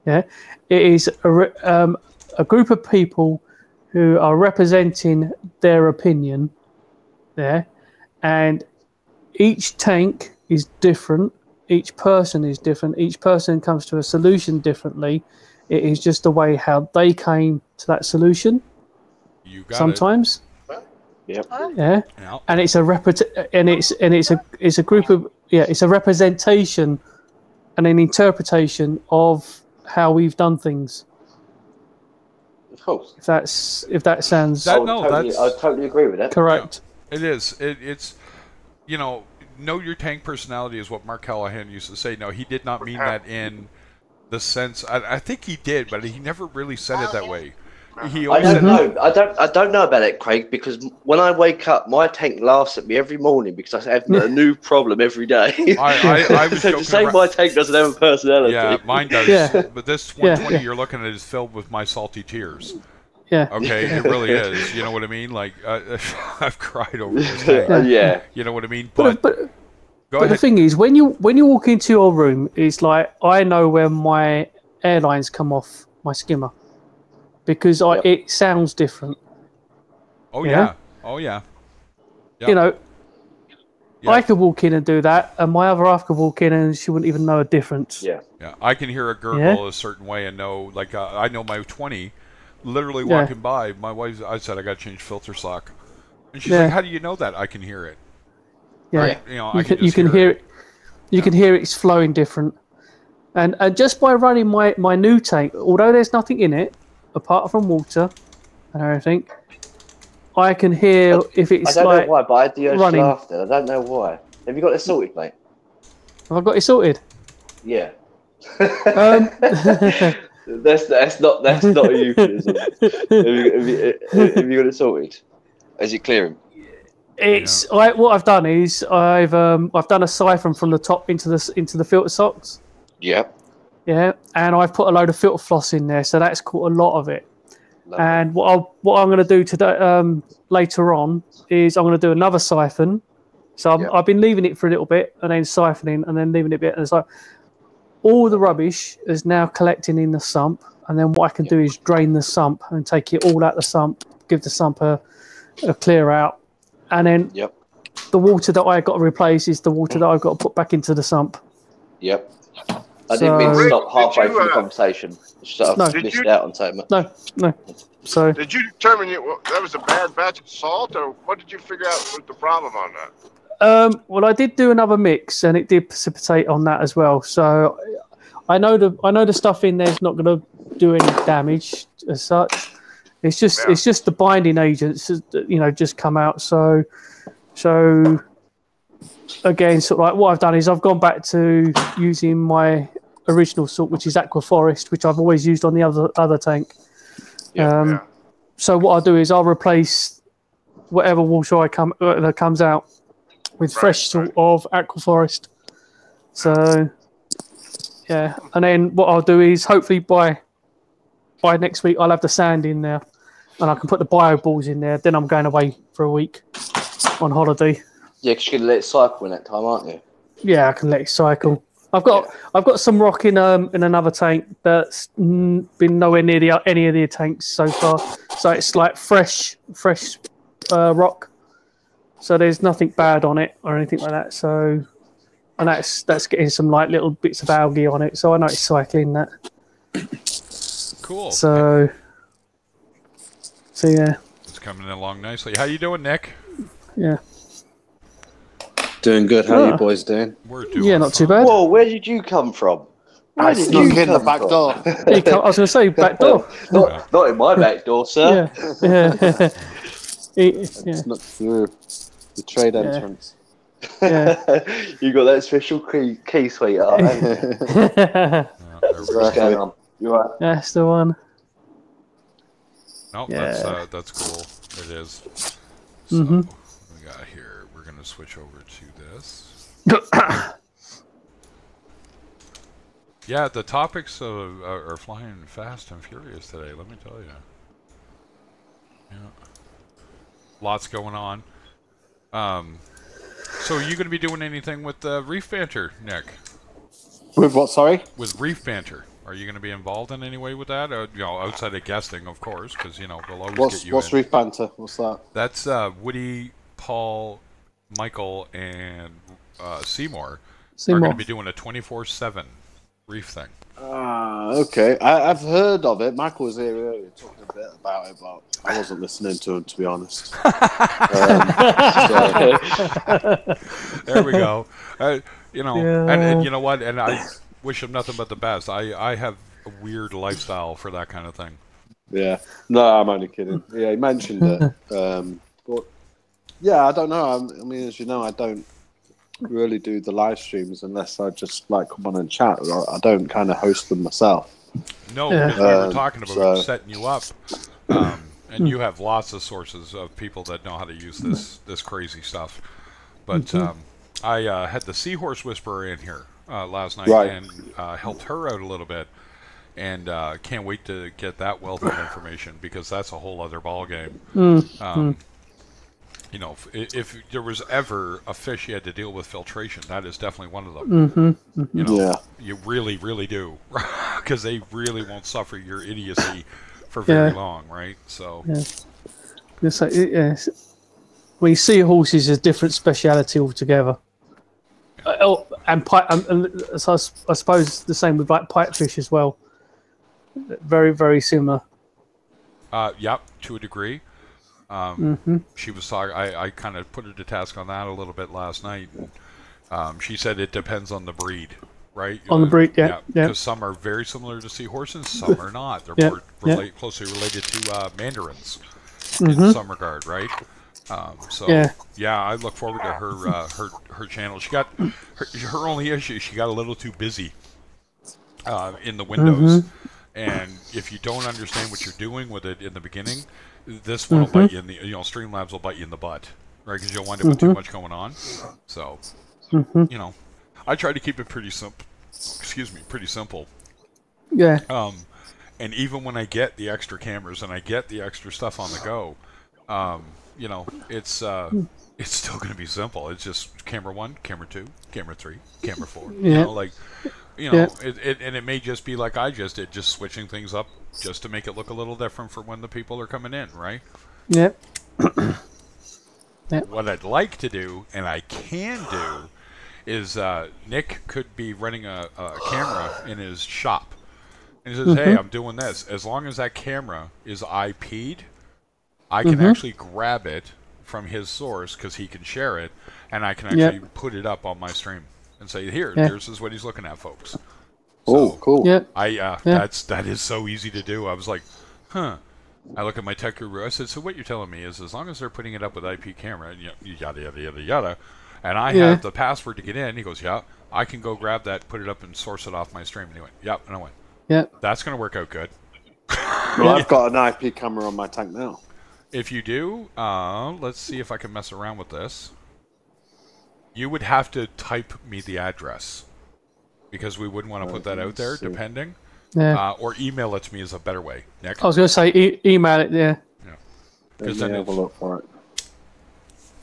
Yeah, it is a group of people who are representing their opinion there, and each tank is different. Each person is different. Each person comes to a solution differently. It is just the way how they came to that solution.
You got
sometimes.
Yep.
Yeah.
Yep.
And it's a group of it's a representation and an interpretation of how we've done things.
Of course.
If that sounds
I totally agree with that.
correct.
Yeah, it is. It's know your tank personality is what Mark Callahan used to say. No, he did not mean that in the sense. I think he did, but he never really said it that way. He
I
always
don't know. I don't know about it, Craig, because when I wake up, my tank laughs at me every morning because I have a new problem every day.
I was
so
joking
to say my tank doesn't have a personality.
Yeah, mine does.
Yeah.
But this 120 you're looking at is filled with my salty tears.
Yeah.
Okay, it really is. You know what I mean? Like I've cried over this tank.
Yeah.
You know what I mean?
But the thing is, when you walk into your room, it's like I know when my airlines come off my skimmer because it sounds different.
Oh yeah. Oh yeah. Yep.
You know, I could walk in and do that, and my other half could walk in and she wouldn't even know a difference.
Yeah.
Yeah. I can hear a gurgle a certain way and know, like I know my 20. Literally walking by, my wife. I said I got to change filter sock, and she's like, "How do you know that?" I can hear it.
Yeah.
Right?
You can hear it. You can hear it's flowing different, and just by running my new tank, although there's nothing in it apart from water and everything, I can hear if it's
I don't
like
know why, but I had the urge
running.
to laugh then. I don't know why. Have you got it sorted, mate?
Have I got it sorted?
Yeah. That's not a euphemism. have you got it sorted? Is it clearing?
It's what I've done is I've done a siphon from the top into the filter socks.
Yep.
Yeah, and I've put a load of filter floss in there, so that's caught a lot of it.
Lovely.
And what I'm going to do today, later on, is I'm going to do another siphon. So I've been leaving it for a little bit, and then siphoning, and then leaving it a bit, and it's like all the rubbish is now collecting in the sump, and then what I can do is drain the sump and take it all out the sump, give the sump a clear out, and then the water that I got to replace is the water that I've got to put back into the sump.
Yep. I didn't mean to stop halfway through the conversation. Just missed out on something.
No. So
did you determine that was a bad batch of salt, or what did you figure out was the problem on that?
Well, I did do another mix, and it did precipitate on that as well. So I know the stuff in there is not going to do any damage as such. It's just the binding agents, just come out. So again, sort of like what I've done is I've gone back to using my original salt, which is Aqua Forest, which I've always used on the other tank. So what I'll do is I'll replace whatever water that comes out with fresh salt of Aqua Forest. So yeah, and then what I'll do is hopefully by next week I'll have the sand in there, and I can put the bio balls in there. Then I'm going away for a week on holiday.
Yeah, because you're gonna let it cycle in that time, aren't you?
Yeah, I can let it cycle. I've got some rock in another tank that's been nowhere near any of the tanks so far. So it's like fresh rock. So there's nothing bad on it or anything like that. So, and that's getting some like little bits of algae on it. So I know it's cycling that.
Cool.
So yeah.
It's coming along nicely. How you doing, Nick?
Yeah.
Doing good. How are you boys doing?
We're doing
not too bad.
Whoa, where did you come from?
I snuck in the back door.
I was going to say back door.
Not in my back door, sir.
Yeah.
Snuck through the trade entrance.
Yeah.
You got that special key, sweetheart. What's going on? You right?
That's the one.
No,
Yeah.
that's cool. It is. So, what we got here? We're gonna switch over to this. Yeah, the topics are flying fast and furious today. Let me tell you. Yeah, lots going on. So are you going to be doing anything with Reef Banter, Nick?
With what? Sorry.
With Reef Banter, are you going to be involved in any way with that? Outside of guesting, of course, because they'll always get you.
What's Reef Banter? What's that?
That's Woody, Paul, Michael, and Seymour are going to be doing a 24/7 Reef thing.
Okay. I've heard of it. Michael was here earlier talking a bit about it, but I wasn't listening to him, to be honest.
There we go. And you know what? And I wish him nothing but the best. I have a weird lifestyle for that kind of thing.
Yeah. No, I'm only kidding. Yeah, he mentioned it. But yeah, I don't know. I mean, as you know, I don't really do the live streams unless I just come on and chat. I don't kind of host them myself.
No, because we were talking about setting you up, and you have lots of sources of people that know how to use this crazy stuff. But I had the Seahorse Whisperer in here last night and helped her out a little bit, and can't wait to get that wealth of information because that's a whole other ball game. If there was ever a fish you had to deal with filtration, that is definitely one of them. You really, really do, because they really won't suffer your idiocy for very long, right? So,
when you see horses, is a different speciality altogether. And so I suppose the same with pipefish as well. Very, very similar.
Yep, to a degree. She was talking. I kind of put her to task on that a little bit last night. She said it depends on the breed, right?
On the breed, yeah.
Because some are very similar to seahorses, some are not. They're more closely related to mandarins in some regard, right? I look forward to her channel. She got her only issue. She got a little too busy in the windows, and if you don't understand what you're doing with it in the beginning, this one will bite you in the Streamlabs will bite you in the butt, right? Because you'll wind up with too much going on. So, I try to keep it pretty simple. Excuse me, pretty simple.
Yeah.
And even when I get the extra cameras and I get the extra stuff on the go, it's still going to be simple. It's just camera 1, camera 2, camera 3, camera 4. It may just be like I just did, just switching things up just to make it look a little different for when the people are coming in, right?
Yep.
What I'd like to do, and I can do, is Nick could be running a camera in his shop. And he says, hey, I'm doing this. As long as that camera is IP'd, I can actually grab it from his source because he can share it, and I can actually put it up on my stream and say, here, this is what he's looking at, folks.
So, cool.
That is so easy to do. I was like, I look at my tech guru. I said, so what you're telling me is as long as they're putting it up with IP camera, and yada, yada, yada, yada, and I have the password to get in, he goes, I can go grab that, put it up, and source it off my stream. And he went, yep. And I went, that's going to work out good.
Well, I've got an IP camera on my tank now.
If you do, let's see if I can mess around with this. You would have to type me the address because we wouldn't want to put that out there, depending. Or email it to me is a better way. Nick?
I was going to say email it,
Because then have a look for it.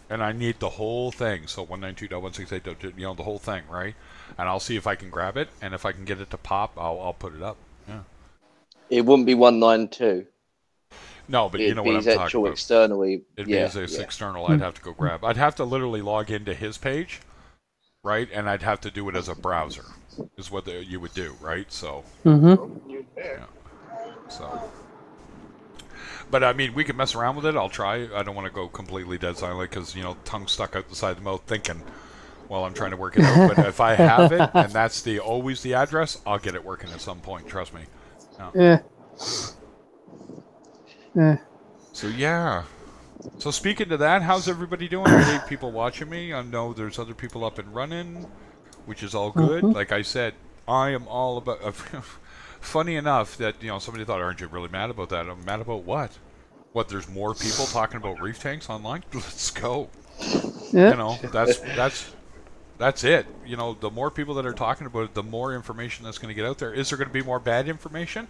And I need the whole thing. So 192.168, the whole thing, right? And I'll see if I can grab it, and if I can get it to pop, I'll put it up. Yeah.
It wouldn't be 192.
No, but you know what I'm talking about.
Externally.
It'd be as external. I'd have to go grab. I'd have to literally log into his page, right? And I'd have to do it as a browser. Is what you would do, right? So. So. But I mean, we can mess around with it. I'll try. I don't want to go completely dead silent because tongue stuck out the side of the mouth thinking while I'm trying to work it out. But if I have it and that's always the address, I'll get it working at some point. Trust me. So So speaking to that, how's everybody doing? Are there people watching me? I know there's other people up and running, which is all good. Like I said, I am all about. Funny enough that somebody thought, aren't you really mad about that? I'm mad about what? What? There's more people talking about reef tanks online. Let's go. That's it. The more people that are talking about it, the more information that's going to get out there. Is there going to be more bad information?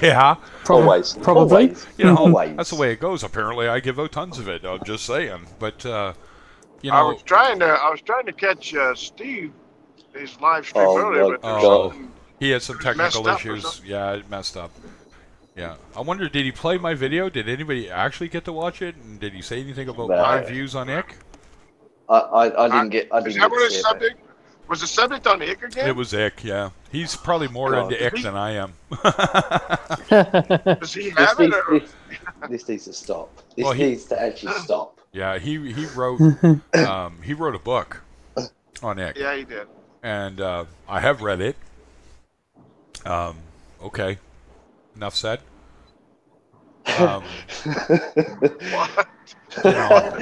Yeah,
probably.
Always. That's the way it goes. Apparently, I give out tons of it. I'm just saying. But You
I
know,
was trying to catch Steve his live stream
Oh
earlier,
my
but there's
oh,
something
he had some technical
messed up or
issues.
something.
Yeah, it messed up. Yeah, I wonder, did he play my video? Did anybody actually get to watch it? And did he say anything about my
No.
views on Ick?
I didn't get. I
Is
didn't
that
get
what
to
his
see it.
subject? Was the subject on Ick again?
It was Ick, yeah. He's probably more
God.
into Ick than I am.
Does he
This
have it?
needs,
Or?
this needs to stop. This
Well,
needs to actually stop.
Yeah, he wrote a book on Ick,
Yeah, he did.
and I have read it. Okay, enough said.
What?
You know,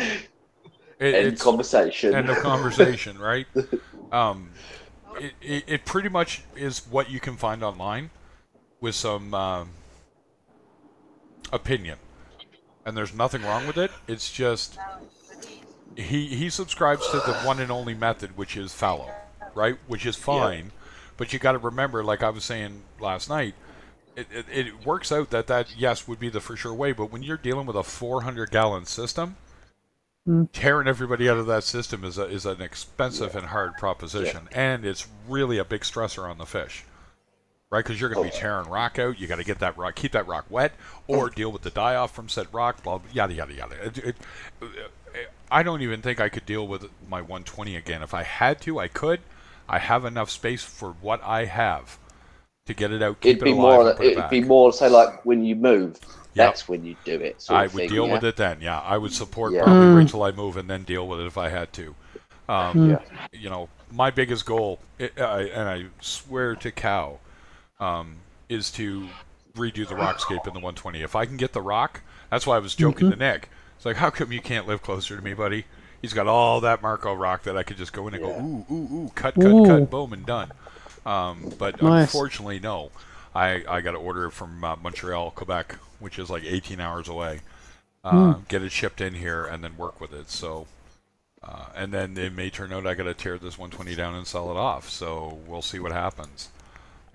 End conversation.
End of conversation, right? It pretty much is what you can find online with some opinion, and there's nothing wrong with it. It's just he subscribes to the one and only method, which is fallow, right? Which is fine, but you got to remember, like I was saying last night, it works out that yes would be the for sure way, but when you're dealing with a 400-gallon system, tearing everybody out of that system is an expensive and hard proposition, and it's really a big stressor on the fish, right? Because you're going to be tearing rock out. You got to get that rock, keep that rock wet, or deal with the die off from said rock. Blah, blah yada yada yada. I don't even think I could deal with my 120 again. If I had to, I could. I have enough space for what I have to get it out, keep it alive, and put it back.
It'd be more, say, like when you move. That's when you do it.
I would deal with it then. Yeah, I would support probably wait till I move and then deal with it if I had to. You know, my biggest goal, and I swear to cow, is to redo the rockscape in the 120. If I can get the rock, that's why I was joking to Nick. It's like, how come you can't live closer to me, buddy? He's got all that Marco rock that I could just go in and go, ooh, cut, boom, and done. But unfortunately, no. I got to order it from Montreal, Quebec, which is like 18 hours away. Get it shipped in here and then work with it. So, and then it may turn out I got to tear this 120 down and sell it off. So we'll see what happens.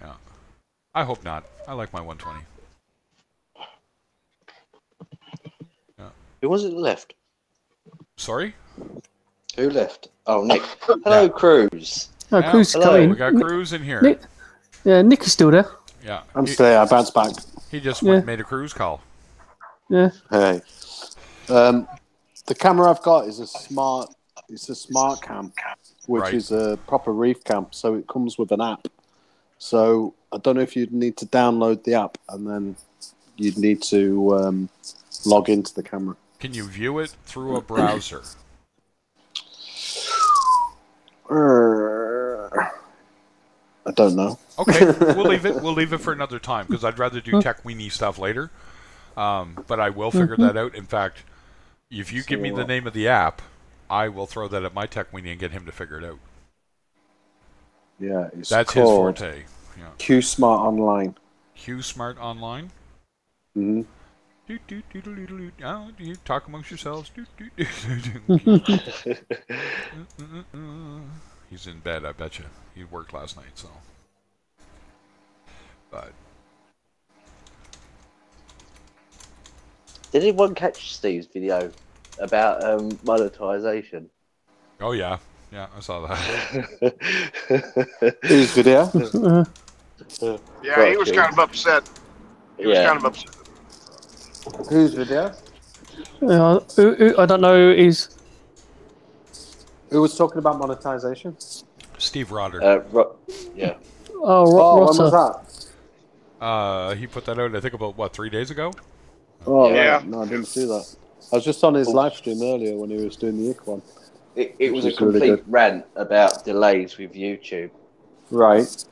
Yeah, I hope not. I like my 120. Yeah.
Who was it left?
Sorry?
Who left? Oh, Nick. Hello, Cruz.
Oh, Cruz is coming.
We got Cruz in here.
Nick is still there.
Yeah.
I'm still there. I bounced back.
He just went and made a cruise call.
Yeah.
Hey. The camera I've got is a smart cam, which is a proper reef cam. So it comes with an app. So I don't know if you'd need to download the app and then you'd need to log into the camera.
Can you view it through a browser?
I don't know.
Okay, we'll leave it. We'll leave it for another time because I'd rather do tech weenie stuff later. But I will figure that out. In fact, if you give me the name of the app, I will throw that at my tech weenie and get him to figure it out.
Yeah,
that's his forte. Yeah.
Q Smart Online.
Q Smart Online.
Mm-hmm.
Oh, you talk amongst yourselves. He's in bed, I bet you. He worked last night, so. But.
Did anyone catch Steve's video about monetization?
Oh yeah, I saw that.
Whose video?
Yeah, he was kind of upset. He was kind of upset.
Whose video?
I don't know who it is.
Who was talking about monetization?
Steve Rodder.
Yeah.
Oh,
when was
that? He put that out, I think, about, 3 days ago?
Oh,
yeah.
Right. No, I didn't see that. I was just on his live stream earlier when he was doing the Ick one.
It was a complete rant about delays with YouTube.
Right.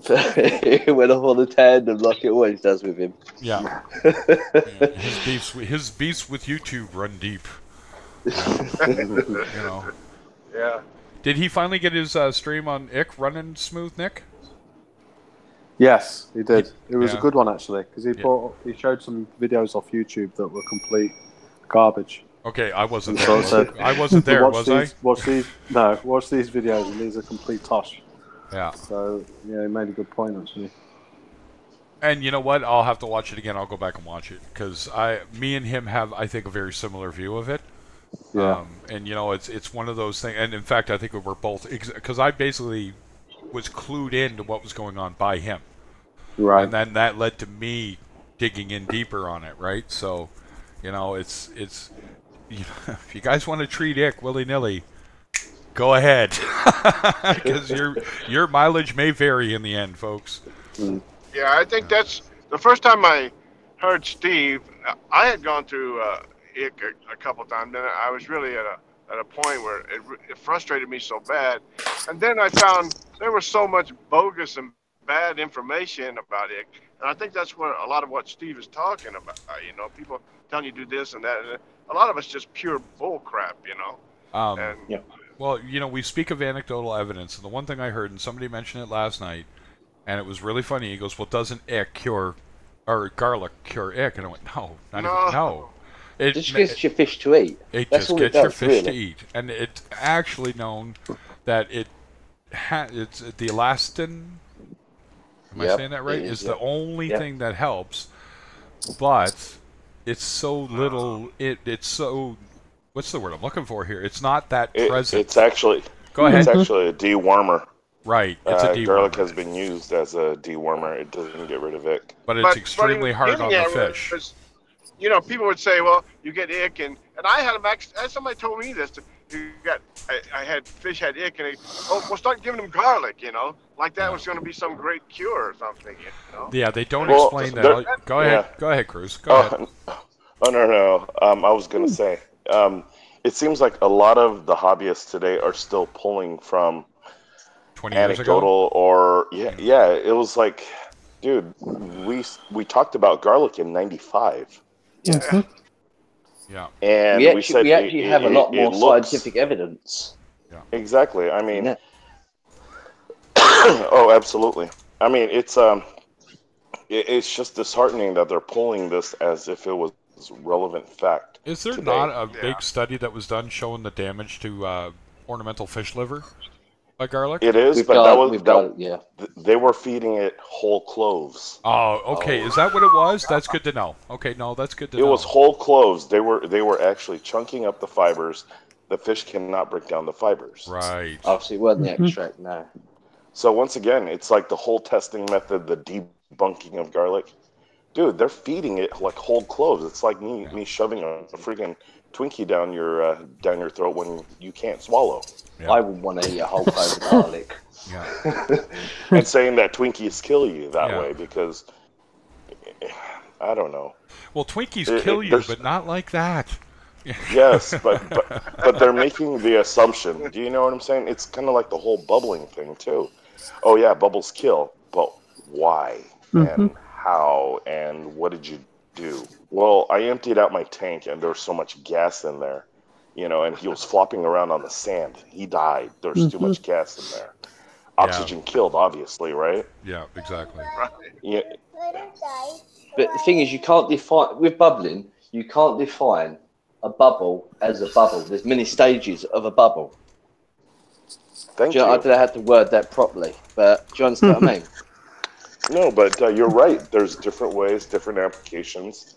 It went off on the tandem like it always does with him.
Yeah. His beefs with YouTube run deep. You know.
Yeah.
Did he finally get his stream on Ick running smooth, Nick?
Yes, he did. It was a good one actually because he showed some videos off YouTube that were complete garbage.
Okay, I wasn't there. I wasn't there, was I?
Watch these videos and these are complete tosh.
Yeah.
So yeah, he made a good point actually.
And you know what? I'll have to watch it again. I'll go back and watch it because me and him have, I think, a very similar view of it.
Yeah.
And you know, it's one of those things. And in fact, I think we were both, because I basically was clued in to what was going on by him,
Right.
and then that led to me digging in deeper on it. Right. So, you know, it's you know, if you guys want to treat ick willy nilly, go ahead, because your mileage may vary in the end, folks.
Yeah, I think that's the first time I heard Steve. I had gone through ick a couple times, and I was really at a point where it frustrated me so bad. And then I found there was so much bogus and bad information about ick, and I think that's what a lot of what Steve is talking about. You know, people telling you do this and that, and a lot of it's just pure bull crap. You know, and
Yeah.
Well, you know, we speak of anecdotal evidence, and the one thing I heard, and somebody mentioned it last night, and it was really funny. He goes, "Well, doesn't ick cure, or garlic cure ick?" And I went, "No, not
No.
even no. It
Just gets your fish to eat.
It
That's
just
all
gets
it does,
your fish to
really.
eat, and it's actually known that it's the elastin. Am I
Yep,
saying that right?
it
Is
is,
the
yep.
only
Yep.
thing that helps, but it's so little. It's so. What's the word I'm looking for here? It's not that present.
It's actually
Go ahead.
It's actually a dewormer.
Right, it's a dewormer.
Garlic has been used as a dewormer. It doesn't get rid of ick.
But it's
But
extremely hard on the fish.
You know, people would say, "Well, you get ick," and I had somebody told me this. I had fish had ick, and well, start giving them garlic. You know, like that was going to be some great cure or something. You know?
Yeah, they don't
Well,
explain that. Go ahead, go ahead, Cruz. Go ahead.
Oh no. I was gonna say, it seems like a lot of the hobbyists today are still pulling from
20 years
anecdotal
ago?
or yeah. It was like, dude, we talked about garlic in '95.
Yeah.
Yeah.
And
We
said
actually have a lot more
looks,
scientific evidence.
Yeah.
Exactly. I mean,
Yeah.
oh, absolutely. I mean, it's just disheartening that they're pulling this as if it was relevant fact.
Is there
today.
not a big study that was done showing the damage to ornamental fish liver by garlic?
It is,
Yeah.
They were feeding it whole cloves.
Oh, okay. Is that what it was? That's good to know. Okay, no, that's good to know.
It was whole cloves. They were actually chunking up the fibers. The fish cannot break down the fibers.
Right.
Obviously, it wasn't the extract, no.
So once again, it's like the whole testing method, the debunking of garlic. Dude, they're feeding it like whole cloves. It's like me shoving a freaking Twinkie down your throat when you can't swallow.
Yeah. I would want to eat a whole clove of garlic.
Yeah.
And saying that Twinkies kill you that way because I don't know.
Well, Twinkies kill you, but not like that.
Yes, but they're making the assumption. Do you know what I'm saying? It's kind of like the whole bubbling thing too. Oh yeah, bubbles kill, but why and how and what did you do? Well, I emptied out my tank and there was so much gas in there, and he was flopping around on the sand. He died. There's too much gas in there. Oxygen killed, obviously, right?
Yeah, exactly.
Yeah.
But the thing is, you can't define with bubbling. You can't define a bubble as a bubble. There's many stages of a bubble.
Thank you.
I don't know how to word that properly, but do you understand what I mean?
No, but you're right. There's different ways, different applications,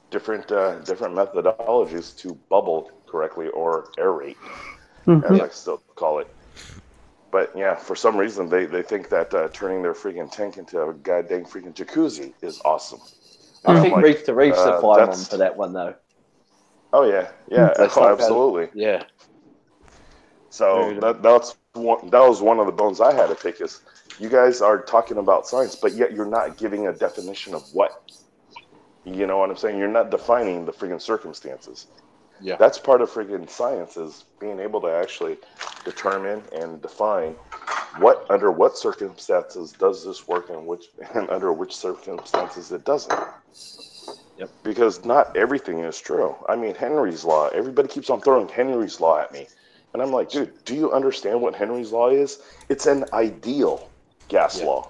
different methodologies to bubble correctly or aerate, as I still call it. But yeah, for some reason they think that turning their freaking tank into a goddamn freaking jacuzzi is awesome.
I think Reef to Reef's a fine one for that one though.
Oh yeah, absolutely.
Yeah.
So that was one of the bones I had to pick is you guys are talking about science, but yet you're not giving a definition of what. You know what I'm saying? You're not defining the freaking circumstances.
Yeah.
That's part of freaking science is being able to actually determine and define under what circumstances does this work and under which circumstances it doesn't.
Yep.
Because not everything is true. I mean, Henry's Law, everybody keeps on throwing Henry's Law at me. And I'm like, dude, do you understand what Henry's Law is? It's an ideal gas law.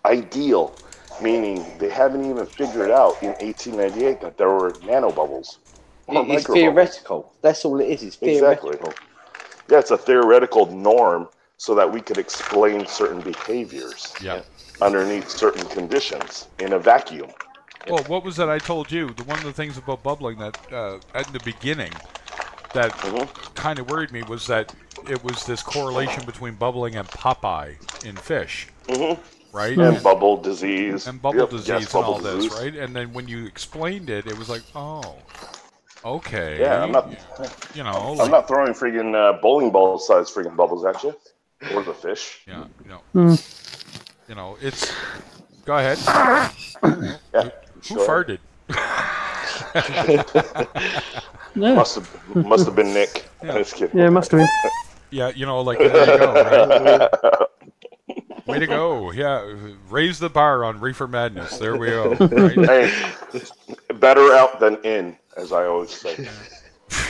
Ideal, meaning they haven't even figured out in 1898 that there were nanobubbles.
It's theoretical. That's all it is. It's theoretical.
Exactly. Yeah, it's a theoretical norm so that we could explain certain behaviors underneath certain conditions in a vacuum.
Well, what was that I told you? One of the things about bubbling that in the beginning, that kind of worried me was that it was this correlation between bubbling and Popeye in fish, right?
And bubble disease.
And bubble disease
yes,
and
bubble
all
disease.
this, right? And then when you explained it, it was like, oh, okay.
Yeah, I'm not.
You know,
I'm not throwing freaking bowling ball size freaking bubbles at you, or the fish.
Yeah, you know, it's. Go ahead.
Yeah.
Who farted?
No.
Must have been Nick.
Yeah.
Just kidding.
Yeah, it must have been.
Yeah, you know, like there you go, right? Way to go! Yeah, raise the bar on Reefer Madness. There we go. Right?
Hey, better out than in, as I always say.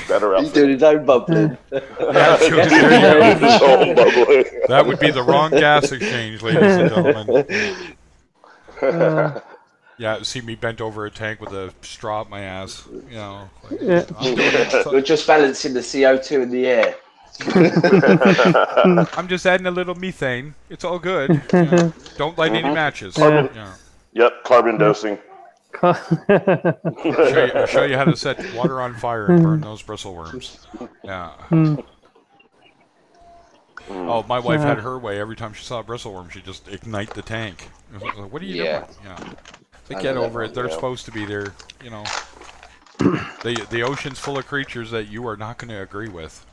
Better out.
He's doing his own bubbling.
Yeah, sure, there you go.
His own bubbling.
That would be the wrong gas exchange, ladies and gentlemen. Yeah, see me bent over a tank with a straw up my ass. You know, like,
Yeah.
I'm doing it.
We're just balancing the CO2 in the air.
I'm just adding a little methane. It's all good. You know, don't light any matches.
Yeah.
Yeah.
Yep, carbon dosing.
Show you how to set water on fire and burn those bristleworms. Yeah. Oh, my wife had her way. Every time she saw a bristleworm, she'd just ignite the tank. Like, what are you doing? Yeah. But get over it. They're supposed to be there. You know, the ocean's full of creatures that you are not going to agree with.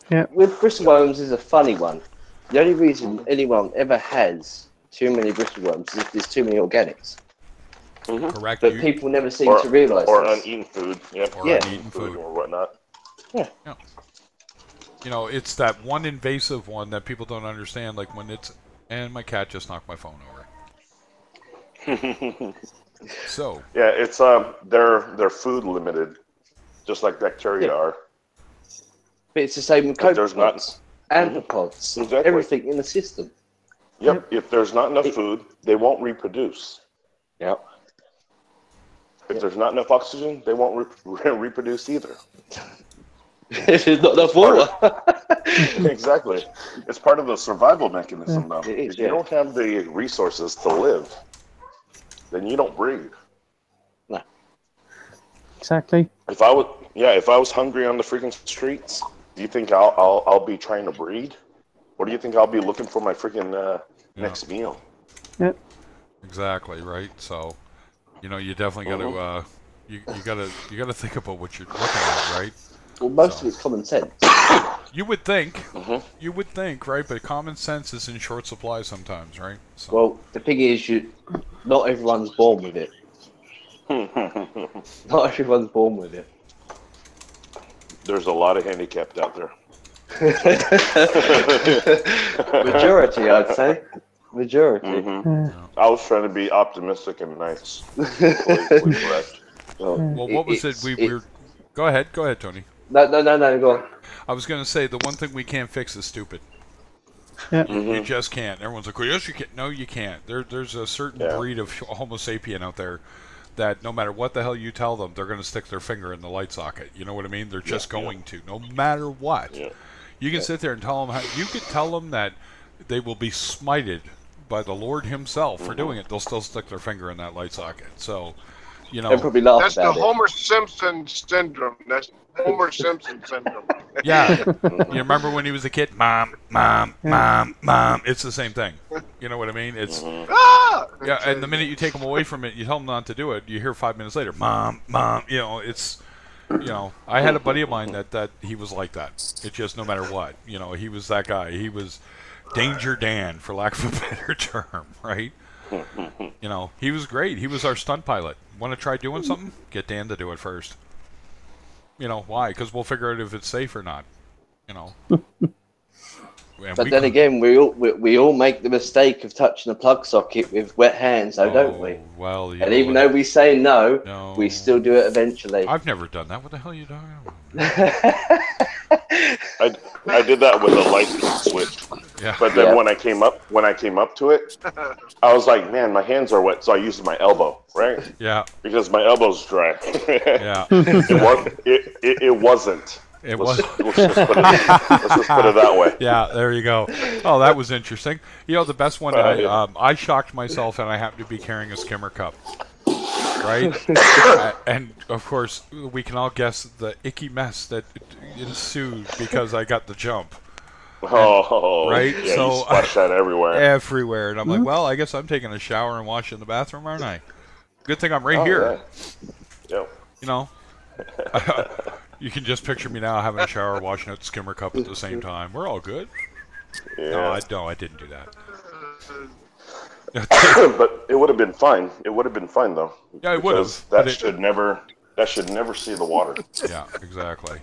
Yeah.
With bristleworms is a funny one. The only reason anyone ever has too many bristleworms is if there's too many organics.
Correct.
But people never seem to realise
or
this.
uneaten food. Yep.
Or
Yeah.
uneaten food.
Or whatnot.
Yeah.
You know, it's that one invasive one that people don't understand. Like when it's, and my cat just knocked my phone over. So.
Yeah, it's they're food limited, just like bacteria are.
But it's the same with
If there's not-
copepods, amphipods,
Exactly.
everything in the system.
Yep. If there's not enough food, they won't reproduce.
Yep.
If there's not enough oxygen, they won't reproduce either.
There's not enough water.
Exactly. It's part of the survival mechanism, though.
It is,
If you don't have the resources to live, then you don't breed.
No.
Exactly.
If I was hungry on the freaking streets, do you think I'll be trying to breed, or do you think I'll be looking for my freaking next meal?
Yeah.
Exactly, right? So, you know, you definitely got to you got to think about what you're looking at, right?
Well, most of it's common sense.
You would think, right? But common sense is in short supply sometimes, right? So.
Well, the thing is, not everyone's born with it. Not everyone's born with it.
There's a lot of handicapped out there.
Majority, I'd say. Majority.
I was trying to be optimistic and nice. Politically correct.
Well, what was it? We were. Go ahead, Tony.
No, go on.
I was going to say the one thing we can't fix is stupid.
Yeah.
You just can't. Everyone's like, well, yes, you can. No, you can't. There's a certain breed of Homo sapien out there that no matter what the hell you tell them, they're going to stick their finger in the light socket. You know what I mean? They're just going to, no matter what. Yeah. You can sit there and tell them you could tell them that they will be smited by the Lord Himself for doing it. They'll still stick their finger in that light socket. So, you know,
they'll probably laugh
that's
about
the Homer Simpson syndrome. That's Homer Simpson syndrome.
Yeah. You remember when he was a kid? Mom. It's the same thing. You know what I mean? It's yeah. And the minute you take them away from it, you tell them not to do it. You hear 5 minutes later, mom. You know, it's. You know, I had a buddy of mine that he was like that. It's just no matter what. You know, he was that guy. He was Danger Dan, for lack of a better term, right? You know, he was great. He was our stunt pilot. Want to try doing something? Get Dan to do it first. You know, why? Because we'll figure out if it's safe or not. You know.
But then again, we all make the mistake of touching a plug socket with wet hands, though, don't we?
Well,
and even though we say no, we still do it eventually.
I've never done that. What the hell are you talking about?
I did that with a light switch.
Yeah.
But then when I came up to it, I was like, man, my hands are wet, so I used my elbow, right?
Yeah.
Because my elbow's dry.
Yeah.
It wasn't.
It was.
Let's just put it that way.
Yeah, there you go. Oh, that was interesting. You know, the best one, I shocked myself, and I happened to be carrying a skimmer cup. right? And of course, we can all guess the icky mess that ensued because I got the jump.
Oh,
right?
Yeah,
So
you splash that everywhere.
Everywhere, and I'm like, well, I guess I'm taking a shower and washing in the bathroom, aren't I? Good thing I'm right here.
Yeah.
You know, you can just picture me now having a shower, washing out the skimmer cup at the same time. We're all good.
Yeah.
No, I didn't do that.
But it would have been fine. It would have been fine though.
Yeah, it would have.
That should never see the water.
Yeah, exactly.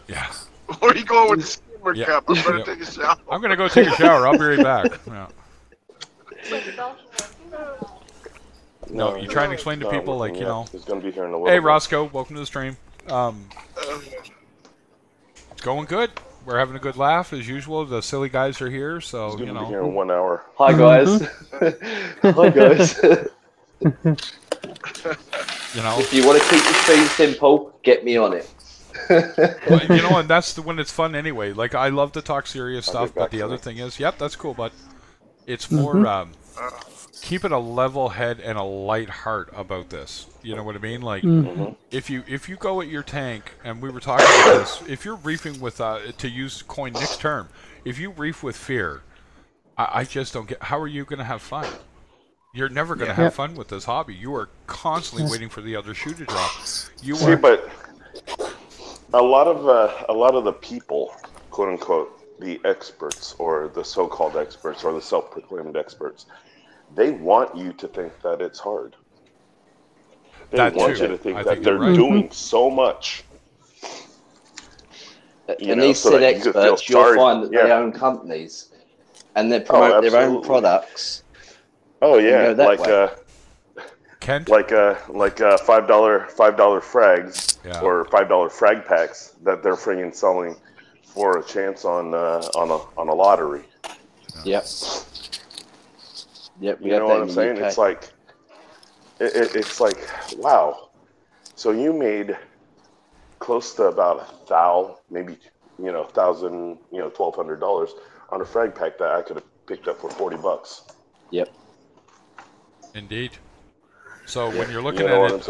Yeah.
Where are you going with the skimmer cup? I'm going to take a shower.
I'm going to go take a shower. I'll be right back. Yeah. No, you try and explain to people, like, you know.
He's going to be here in a little
Hey,
bit.
Roscoe, welcome to the stream. It's going good. We're having a good laugh as usual. The silly guys are here, so
He's
you know.
Be here in 1 hour.
Hi guys. Hi guys.
You know.
If you want to keep the stream simple, get me on it.
Well, you know, and that's when it's fun anyway. Like, I love to talk serious stuff, but the other thing is, yep, that's cool, but it's more keeping a level head and a light heart about this. You know what I mean? Like, if you go at your tank, and we were talking about this, if you're reefing with, to use coin Nick's term, if you reef with fear, I just don't get, how are you going to have fun? You're never going to have fun with this hobby. You are constantly waiting for the other shoe to drop.
See, but a lot of the people, quote unquote, the experts or the so-called experts or the self-proclaimed experts, they want you to think that it's hard. They want you to think that they're doing so much.
And these said experts, you'll find that they own companies and they promote their own products.
Oh yeah, like
Kent?
like $5 frags or $5 frag packs that they're friggin' selling for a chance on a lottery.
Yep. Yep.
You know what I'm saying? It's like it's like, wow. So you made close to about $1,000, maybe $1,000, $1,200 on a frag pack that I could have picked up for $40.
Yep.
Indeed. So when you're looking at it,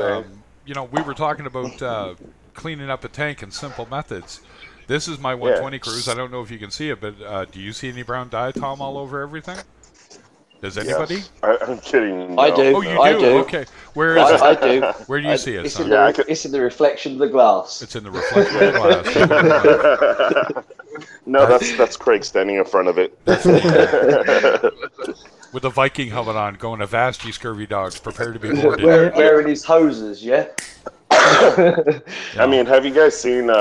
we were talking about cleaning up a tank and simple methods. This is my 120 cruise. I don't know if you can see it, but do you see any brown diatom all over everything? Does anybody?
Yes. I'm kidding. No.
I do.
Oh, you do?
I do.
Okay. Where is it?
I do.
Where do you see it, son?
It's in the reflection of the glass.
It's in the reflection of the glass.
No, that's Craig standing in front of it.
With a Viking helmet on, going Avast, ye scurvy dogs, prepare to be boarded.
Wearing his hoses, yeah?
I mean, have you guys seen,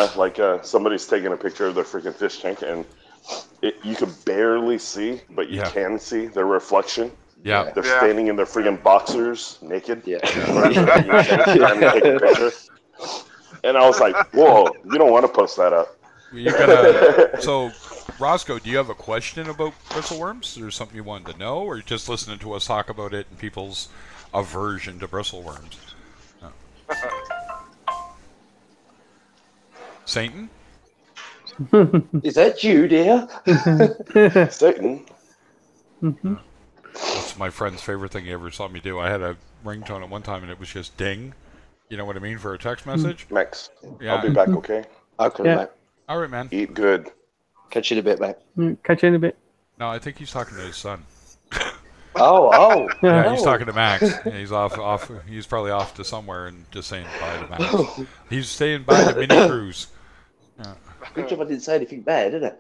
somebody's taking a picture of their freaking fish tank, and you can barely see, but you can see their reflection?
Yeah.
They're standing in their freaking boxers, naked.
Yeah.
Trying to take a picture. And I was like, whoa, you don't want to post that up.
So, Roscoe, do you have a question about bristleworms? Or something you wanted to know? Or you're just listening to us talk about it and people's aversion to bristleworms? No. Satan?
Is that you, dear?
Satan?
That's my friend's favorite thing he ever saw me do. I had a ringtone at one time and it was just ding. You know what I mean, for a text message?
Max,
Yeah.
I'll be back, okay?
Okay, mate.
All right, man.
Eat good.
Catch you in a bit, mate.
Catch you in a bit.
No, I think he's talking to his son.
Oh.
Yeah, he's talking to Max. Yeah, he's off. He's probably off to somewhere and just saying bye to Max. He's saying bye to Mini Cruise. Yeah.
Good job I didn't say anything bad, did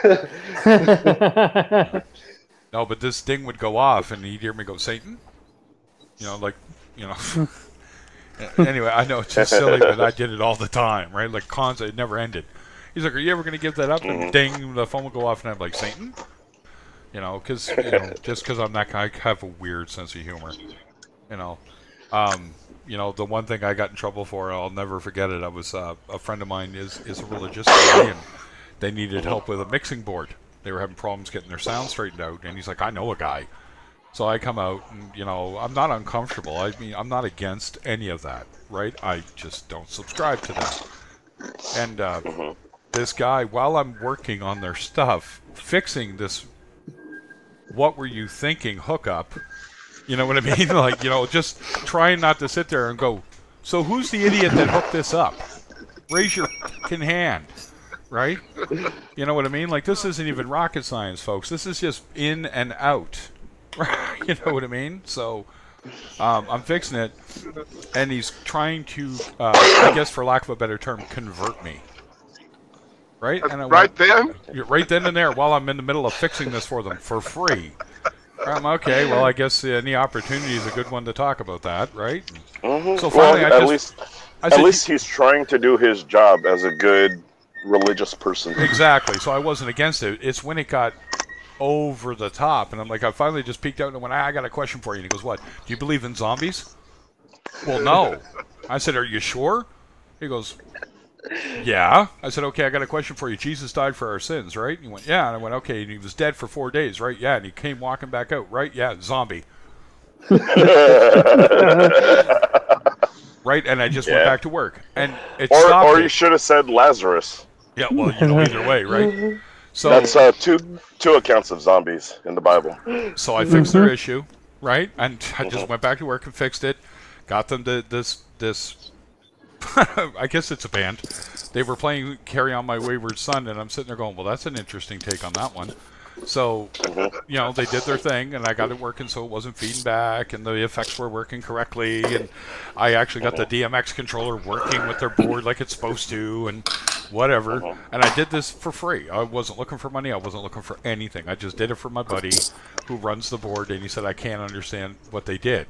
it?
No, but this ding would go off, and he'd hear me go, Satan? Anyway, I know it's just silly, but I did it all the time, right? Like, constantly, it never ended. He's like, are you ever going to give that up? And ding, the phone will go off, and I'm like, Satan? Because just because I'm that guy, I have a weird sense of humor. The one thing I got in trouble for, I'll never forget it. I was a friend of mine is a religious guy, and they needed help with a mixing board. They were having problems getting their sound straightened out, and he's like, I know a guy. So I come out, and I'm not uncomfortable. I mean, I'm not against any of that, right? I just don't subscribe to that. And this guy, while I'm working on their stuff, fixing this, what were you thinking hookup, You know what I mean? Like, just trying not to sit there and go, so who's the idiot that hooked this up? Raise your fucking hand, right? You know what I mean? Like, this isn't even rocket science, folks. This is just in and out. You know what I mean? So, I'm fixing it, and he's trying to, I guess for lack of a better term, convert me. Right? And I
right then?
Right then and there, while I'm in the middle of fixing this for them for free. Okay, well, I guess any opportunity is a good one to talk about that, right?
Mm-hmm.
So finally,
at least he's trying to do his job as a good religious person.
Exactly. So I wasn't against it. It's when it got over the top, and I'm like, I finally just peeked out and went, I got a question for you. And he goes, what? Do you believe in zombies? Well, no. I said, are you sure? He goes, yeah. I said, okay, I got a question for you. Jesus died for our sins, right? And he went, yeah. And I went, okay, and he was dead for 4 days, right? Yeah. And he came walking back out, right? Yeah, zombie. Right? And I just went back to work. And it stopped.
Or you should have said Lazarus.
Yeah, well, either way, right? So
that's two accounts of zombies in the Bible.
So I fixed their issue, right? And I just went back to work and fixed it. Got them to this I guess it's a band. They were playing Carry On My Wayward Son, and I'm sitting there going, well, that's an interesting take on that one. So, they did their thing, and I got it working so it wasn't feeding back, and the effects were working correctly, and I actually got the DMX controller working with their board like it's supposed to, and whatever. And I did this for free. I wasn't looking for money. I wasn't looking for anything. I just did it for my buddy who runs the board, and he said, I can't understand what they did.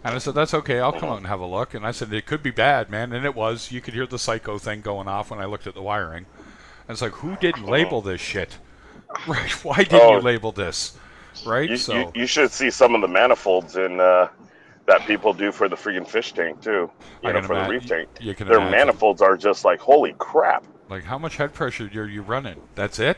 And I said, that's okay, I'll come out and have a look. And I said, it could be bad, man. And it was. You could hear the psycho thing going off when I looked at the wiring. And it's like, who didn't label this shit? Right? Why didn't you label this? Right?
You should see some of the manifolds in that people do for the freaking fish tank, too. For the reef tank. Their manifolds are just like, holy crap.
Like, how much head pressure are you running? That's it?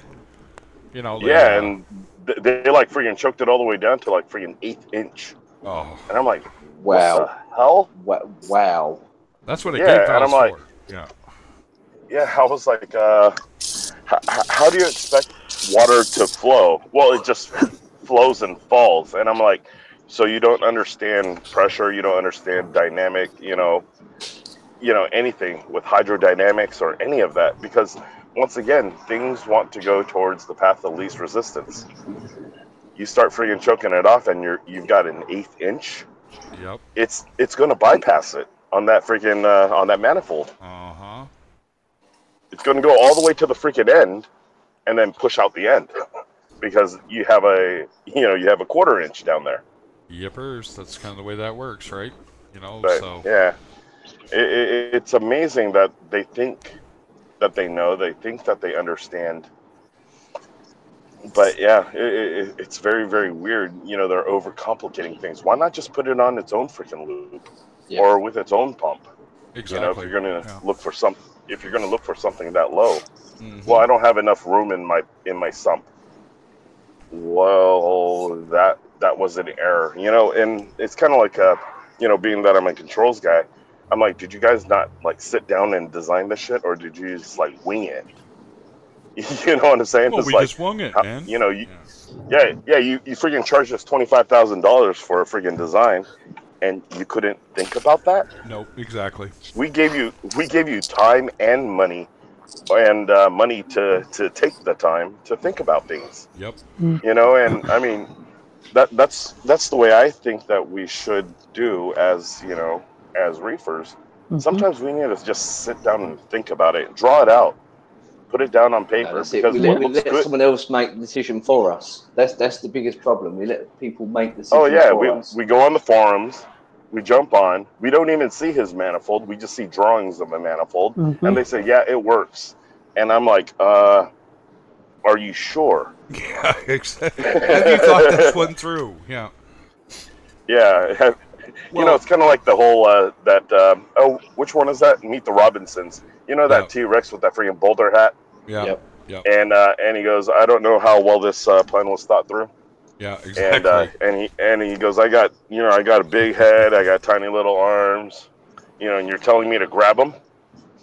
Yeah, and they like freaking choked it all the way down to like freaking 1/8 inch.
Oh.
And I'm like,
wow.
What the hell?
Wow.
That's what a gate valve's for.
Yeah, I was like, how do you expect water to flow? Well, it just flows and falls. And I'm like, so you don't understand pressure, you don't understand dynamic, anything with hydrodynamics or any of that. Because once again, things want to go towards the path of least resistance. You start freaking choking it off, and you've got an 1/8 inch.
Yep.
It's going to bypass it on that freaking on that manifold. It's going to go all the way to the freaking end, and then push out the end, because you have a 1/4 inch down there.
Yippers, that's kind of the way that works, right?
But,
so
yeah, it's amazing that they think that they know, they think that they understand. But yeah, it's very, very weird. They're overcomplicating things. Why not just put it on its own freaking loop, or with its own pump?
Exactly.
If you're gonna look for something that low, well, I don't have enough room in my sump. Well, that was an error. And it's kind of like being that I'm a controls guy, I'm like, did you guys not like sit down and design this shit, or did you just like wing it? You know what I'm saying?
Well,
it's
we just wung it, man.
You freaking charged us $25,000 for a freaking design, and you couldn't think about that?
Nope, exactly.
We gave you time and money, and money to take the time to think about things.
Yep.
And I mean, that's the way I think that we should do as reefers. Sometimes we need to just sit down and think about it, draw it out. Put it down on paper, because
we let someone else make the decision for us. That's the biggest problem. We let people make decisions for us.
We go on the forums, we jump on, we don't even see his manifold, we just see drawings of a manifold, and they say, yeah, it works. And I'm like, are you sure?
Yeah, exactly. Have you thought this one through? Yeah.
Yeah. It's kind of like the whole, which one is that? Meet the Robinsons. That T-Rex with that freaking boulder hat?
Yeah.
Yep. And he goes, I don't know how well this plan was thought through.
Yeah, exactly.
And he goes, I got a big head, I got tiny little arms, and you're telling me to grab them?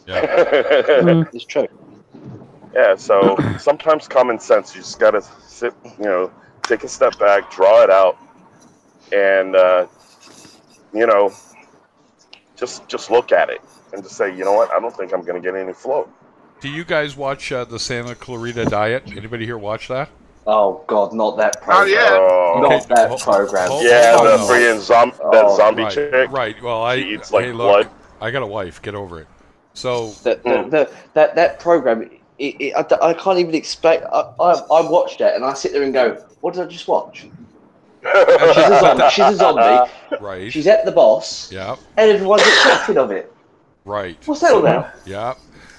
Yeah.
It's true.
Yeah, so sometimes common sense, you just got to sit, take a step back, draw it out, and you know, just look at it and just say, you know what, I don't think I'm going to get any flow.
Do you guys watch the Santa Clarita Diet? Anybody here watch that?
Oh God, not that program.
Not yet.
Not that program.
Yeah,
hold
the
on,
freaking that zombie chick.
Right. Well,
She eats like
hey,
blood.
look, I got a wife. Get over it. So
That program, I can't even expect. I watched it and I sit there and go, what did I just watch? She's a zombie.
Right.
She's at the boss.
Yeah.
And everyone's accepting of it.
Right.
What's that all about?
Yeah.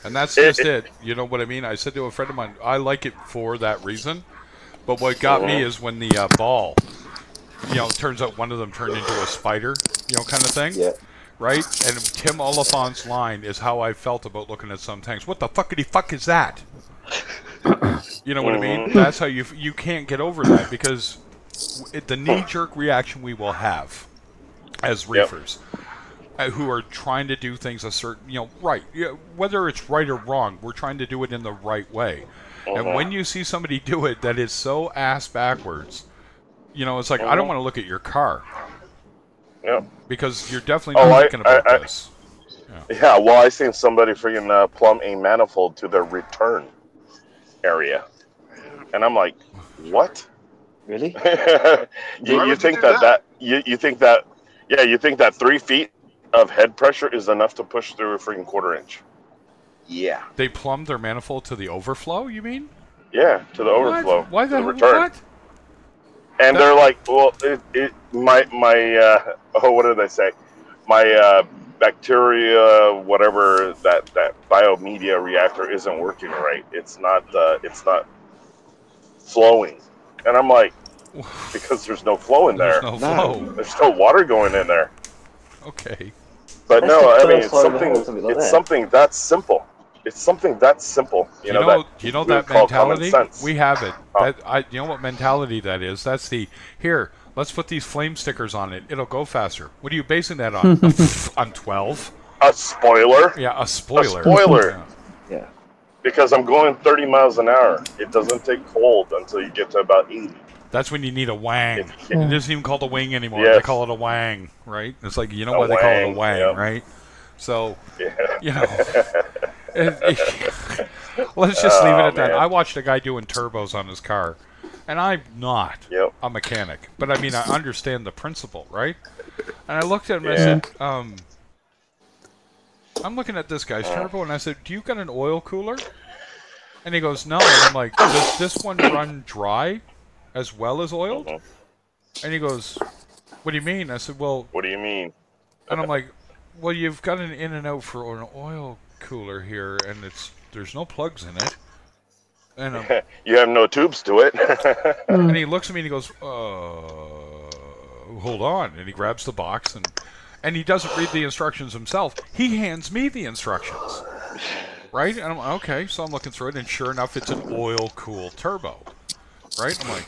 And that's just it. You know what I mean? I said to a friend of mine, I like it for that reason. But what got me is when the ball, you know, turns out one of them turned into a spider, you know, kind of thing. Yeah. Right? And Tim Oliphant's line is how I felt about looking at some tanks. What the fuckity fuck is that? You know what I mean? That's how you can't get over that, because the knee-jerk reaction we will have as reefers who are trying to do things a certain, you know, right. Whether it's right or wrong, we're trying to do it in the right way. And when you see somebody do it that is so ass backwards, you know, it's like, I don't want to look at your car.
Yeah.
Because you're definitely not thinking about this.
Yeah, well, I seen somebody freaking plumb a manifold to their return area. And I'm like, what?
Really?
you think you think that 3 feet of head pressure is enough to push through a freaking quarter-inch? Yeah.
They plumbed their manifold to the overflow, you mean?
Yeah, to the overflow.
Why the
return?
What?
And they're like, well, what did they say? My bacteria, whatever, that biomedia reactor isn't working right. It's not flowing. And I'm like, because there's no flow in there.
There's no flow.
There's no water going in there.
Okay.
But no, I mean, it's something that's simple. It's something that's simple. You know
that mentality? We have it. You know what mentality that is? That's here, let's put these flame stickers on it. It'll go faster. What are you basing that on? On 12?
A spoiler?
Yeah, a spoiler.
A spoiler. Yeah. Because I'm going 30 miles an hour. It doesn't take hold until you get to about 80.
That's when you need a wang. It isn't even called a wing anymore.
Yes.
They call it a wang, right? It's like, you know why they call it a wang, right? So, you know, let's just leave it at that. I watched a guy doing turbos on his car, and I'm not a mechanic, but I mean, I understand the principle, right? And I looked at him and I said, I'm looking at this guy's turbo, and I said, do you got an oil cooler? And he goes, no. And I'm like, does this one run dry as well as oiled? And he goes, what do you mean? I said, well...
What do you mean?
And I'm like, well, you've got an in and out for an oil cooler here, and there's no plugs in it. And
you have no tubes to it.
And he looks at me and he goes, hold on. And he grabs the box, and he doesn't read the instructions himself. He hands me the instructions. Right? And I'm like, okay, so I'm looking through it, and sure enough, it's an oil-cooled turbo. Right? I'm like,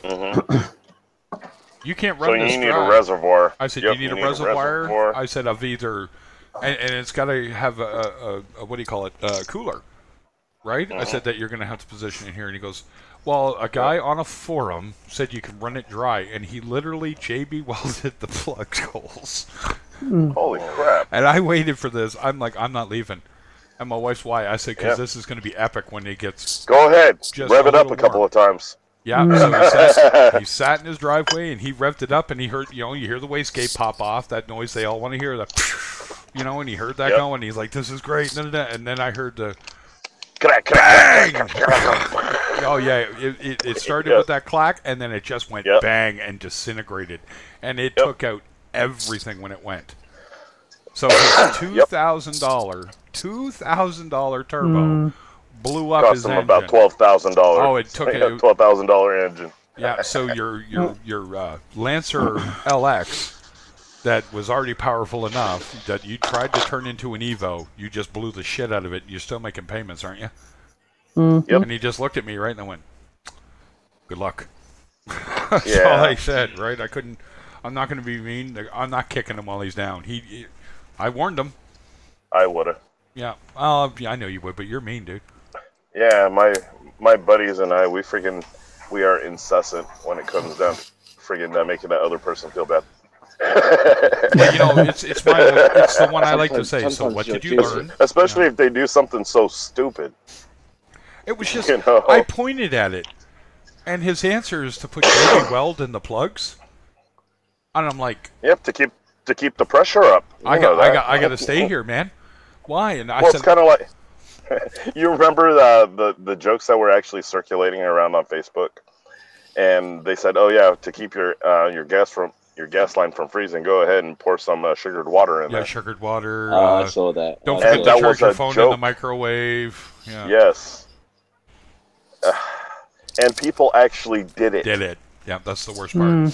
you can't run this.
So you need a reservoir.
I said, you need a reservoir? I said, of either... And it's got to have a what do you call it, cooler. Right? I said that you're going to have to position it here. And he goes, well, a guy on a forum said you can run it dry. And he literally JB welded the plug holes.
Holy crap.
And I waited for this. I'm like, I'm not leaving. And my wife's why? I said, because this is going to be epic when it gets...
Go ahead. Rev it up a couple of times.
Yeah, so he sat in his driveway, and he revved it up, and he heard, you hear the wastegate pop off, that noise they all want to hear, and he heard that going, and he's like, this is great, and then I heard the... Bang! Oh, yeah, it started with that clack, and then it just went bang and disintegrated. And it took out everything when it went. So his $2,000 turbo blew up his engine.
Cost him about $12,000.
Oh, it took
a $12,000 engine.
Yeah, so your Lancer LX that was already powerful enough that you tried to turn into an Evo, you just blew the shit out of it. You're still making payments, aren't you?
Yep.
And he just looked at me, right, and I went, good luck. That's all I said, right? I'm not going to be mean. I'm not kicking him while he's down. I warned him.
I would've.
Yeah. Yeah, I know you would, but you're mean, dude.
Yeah, my buddies and I, we are incessant when it comes down to friggin' making that other person feel bad.
But, you know, it's the one I like to say. So what did you learn?
Especially if they do something so stupid.
It was just,
You know?
I pointed at it, and his answer is to put baby weld in the plugs. And I'm like,
yep, to keep the pressure up.
I got to stay here, man. Why? And I said,
it's kind of like, you remember the jokes that were actually circulating around on Facebook, and they said, oh yeah, to keep your gas line from freezing, go ahead and pour some sugared water in there.
Yeah, sugared water.
I saw that.
Don't forget to charge your phone in the microwave. Yeah.
Yes. And people actually did it.
Yeah, that's the worst part.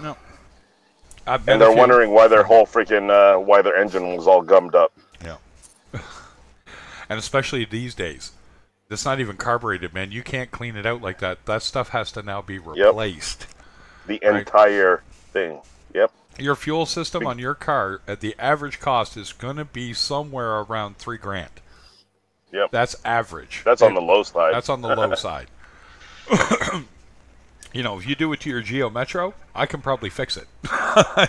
No.
And they're wondering why their whole freaking why their engine was all gummed up.
Yeah. And especially these days, it's not even carbureted, man. You can't clean it out like that. That stuff has to now be replaced.
Yep. The entire thing. Yep.
Your fuel system on your car at the average cost is going to be somewhere around $3,000.
Yep.
That's average.
That's on the low side.
That's on the low side. You know, if you do it to your Geo Metro, I can probably fix it.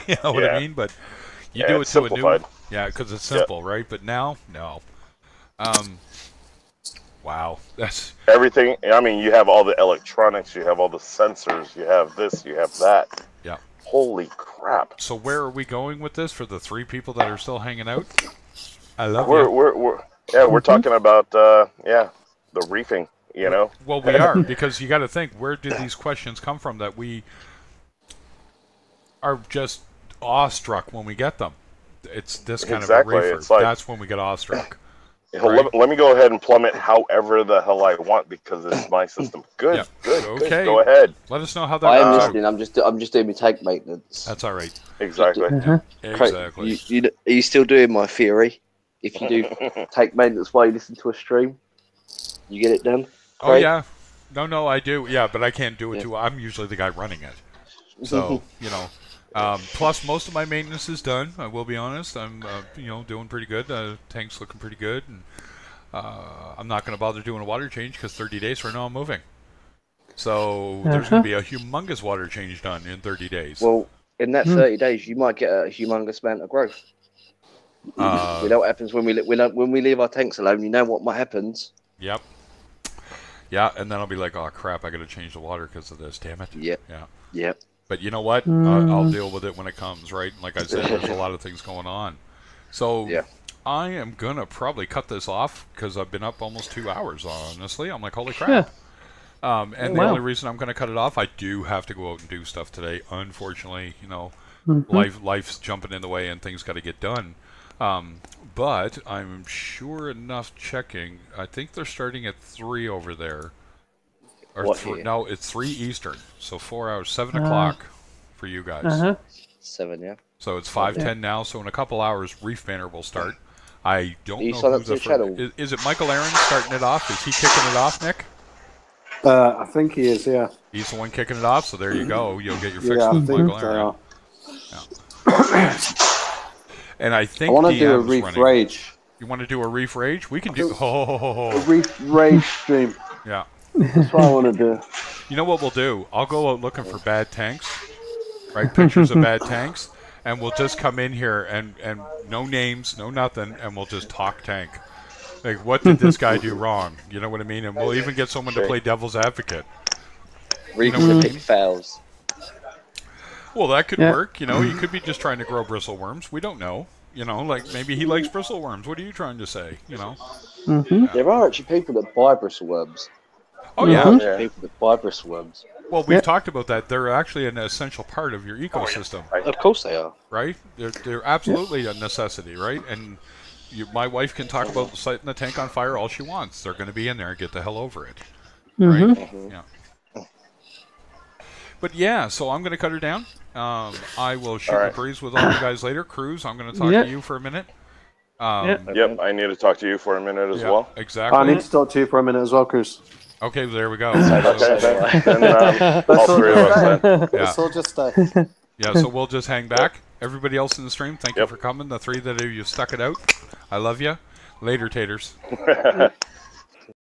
You know what I mean? But you do it to a new, because it's simple, right? But now, no. Wow, that's
everything. I mean, you have all the electronics, you have all the sensors, you have this, you have that.
Yeah.
Holy crap!
So where are we going with this for the 3 people that are still hanging out? I love
we're talking about the reefing. You know?
Well, we are, because you got to think, where did these questions come from that we are just awestruck when we get them? It's this kind of a reefer. Like, that's when we get awestruck.
Right? Let me go ahead and plumb it however the hell I want, because it's my system. Good, good.
Okay.
Go ahead.
Let us know how that
goes. I am listening. I'm just doing my tank maintenance.
That's all right.
Exactly.
Exactly.
Are you still doing my theory? If you do tank maintenance while you listen to a stream, you get it done.
Oh, yeah. No, I do. Yeah, but I can't do it too. I'm usually the guy running it. So, you know. Plus, most of my maintenance is done. I will be honest. I'm, doing pretty good. Tank's looking pretty good. And I'm not going to bother doing a water change because 30 days from now I'm moving. So, there's going to be a humongous water change done in 30 days.
Well, in that 30 days, you might get a humongous amount of growth. We know what happens when we leave our tanks alone. You know what happens.
Yep. Yeah, and then I'll be like, oh, crap, I got to change the water because of this, damn it.
Yep.
Yeah.
Yep.
But you know what? I'll deal with it when it comes, right? Like I said, there's a lot of things going on. So I am going to probably cut this off because I've been up almost 2 hours, honestly. I'm like, holy crap. Yeah. And the only reason I'm going to cut it off, I do have to go out and do stuff today. Unfortunately, life's jumping in the way and things got to get done. But I'm sure enough checking. I think they're starting at 3 over there. Or no, it's 3 Eastern. So 4 hours, 7 o'clock for you guys.
7, yeah.
So it's 5:10 now. So in a couple hours, Reef Banner will start. I don't know who the first. Is it Michael Aaron starting it off? Is he kicking it off, Nick?
I think he is. Yeah.
He's the one kicking it off. So there you go. You'll get your fix with Michael Aaron. Yeah. And I think
I want to do a Reef Rage.
You want to do a Reef Rage? We can do
a Reef Rage stream.
Yeah.
That's what I want to do.
You know what we'll do? I'll go out looking for bad tanks, right? Pictures of bad tanks, and we'll just come in here and no names, no nothing, and we'll just talk tank. Like, what did this guy do wrong? You know what I mean? And we'll even get someone to play devil's advocate.
Reef fails.
Well, that could work. You know, he could be just trying to grow bristleworms. We don't know. You know, like maybe he likes bristleworms. What are you trying to say? You know.
There are actually people that buy bristleworms.
Oh yeah.
People that buy bristleworms.
Well, we've talked about that. They're actually an essential part of your ecosystem.
Of course they are.
Right? They're absolutely a necessity, right? And my wife can talk about setting the tank on fire all she wants. They're going to be in there and get the hell over it. Right? Yeah. But yeah, so I'm going to cut her down. I will shoot the breeze with all you guys later. Cruz, I'm going to talk to you for a minute.
Yep, I need to talk to you for a minute as well.
Exactly.
I need to talk to you for a minute as well, Cruz.
Okay, there we go.
All 3 of us then.
Let's all just stay.
Yeah, so we'll just hang back. Everybody else in the stream, thank you for coming. The 3 that you stuck it out, I love you. Later, taters.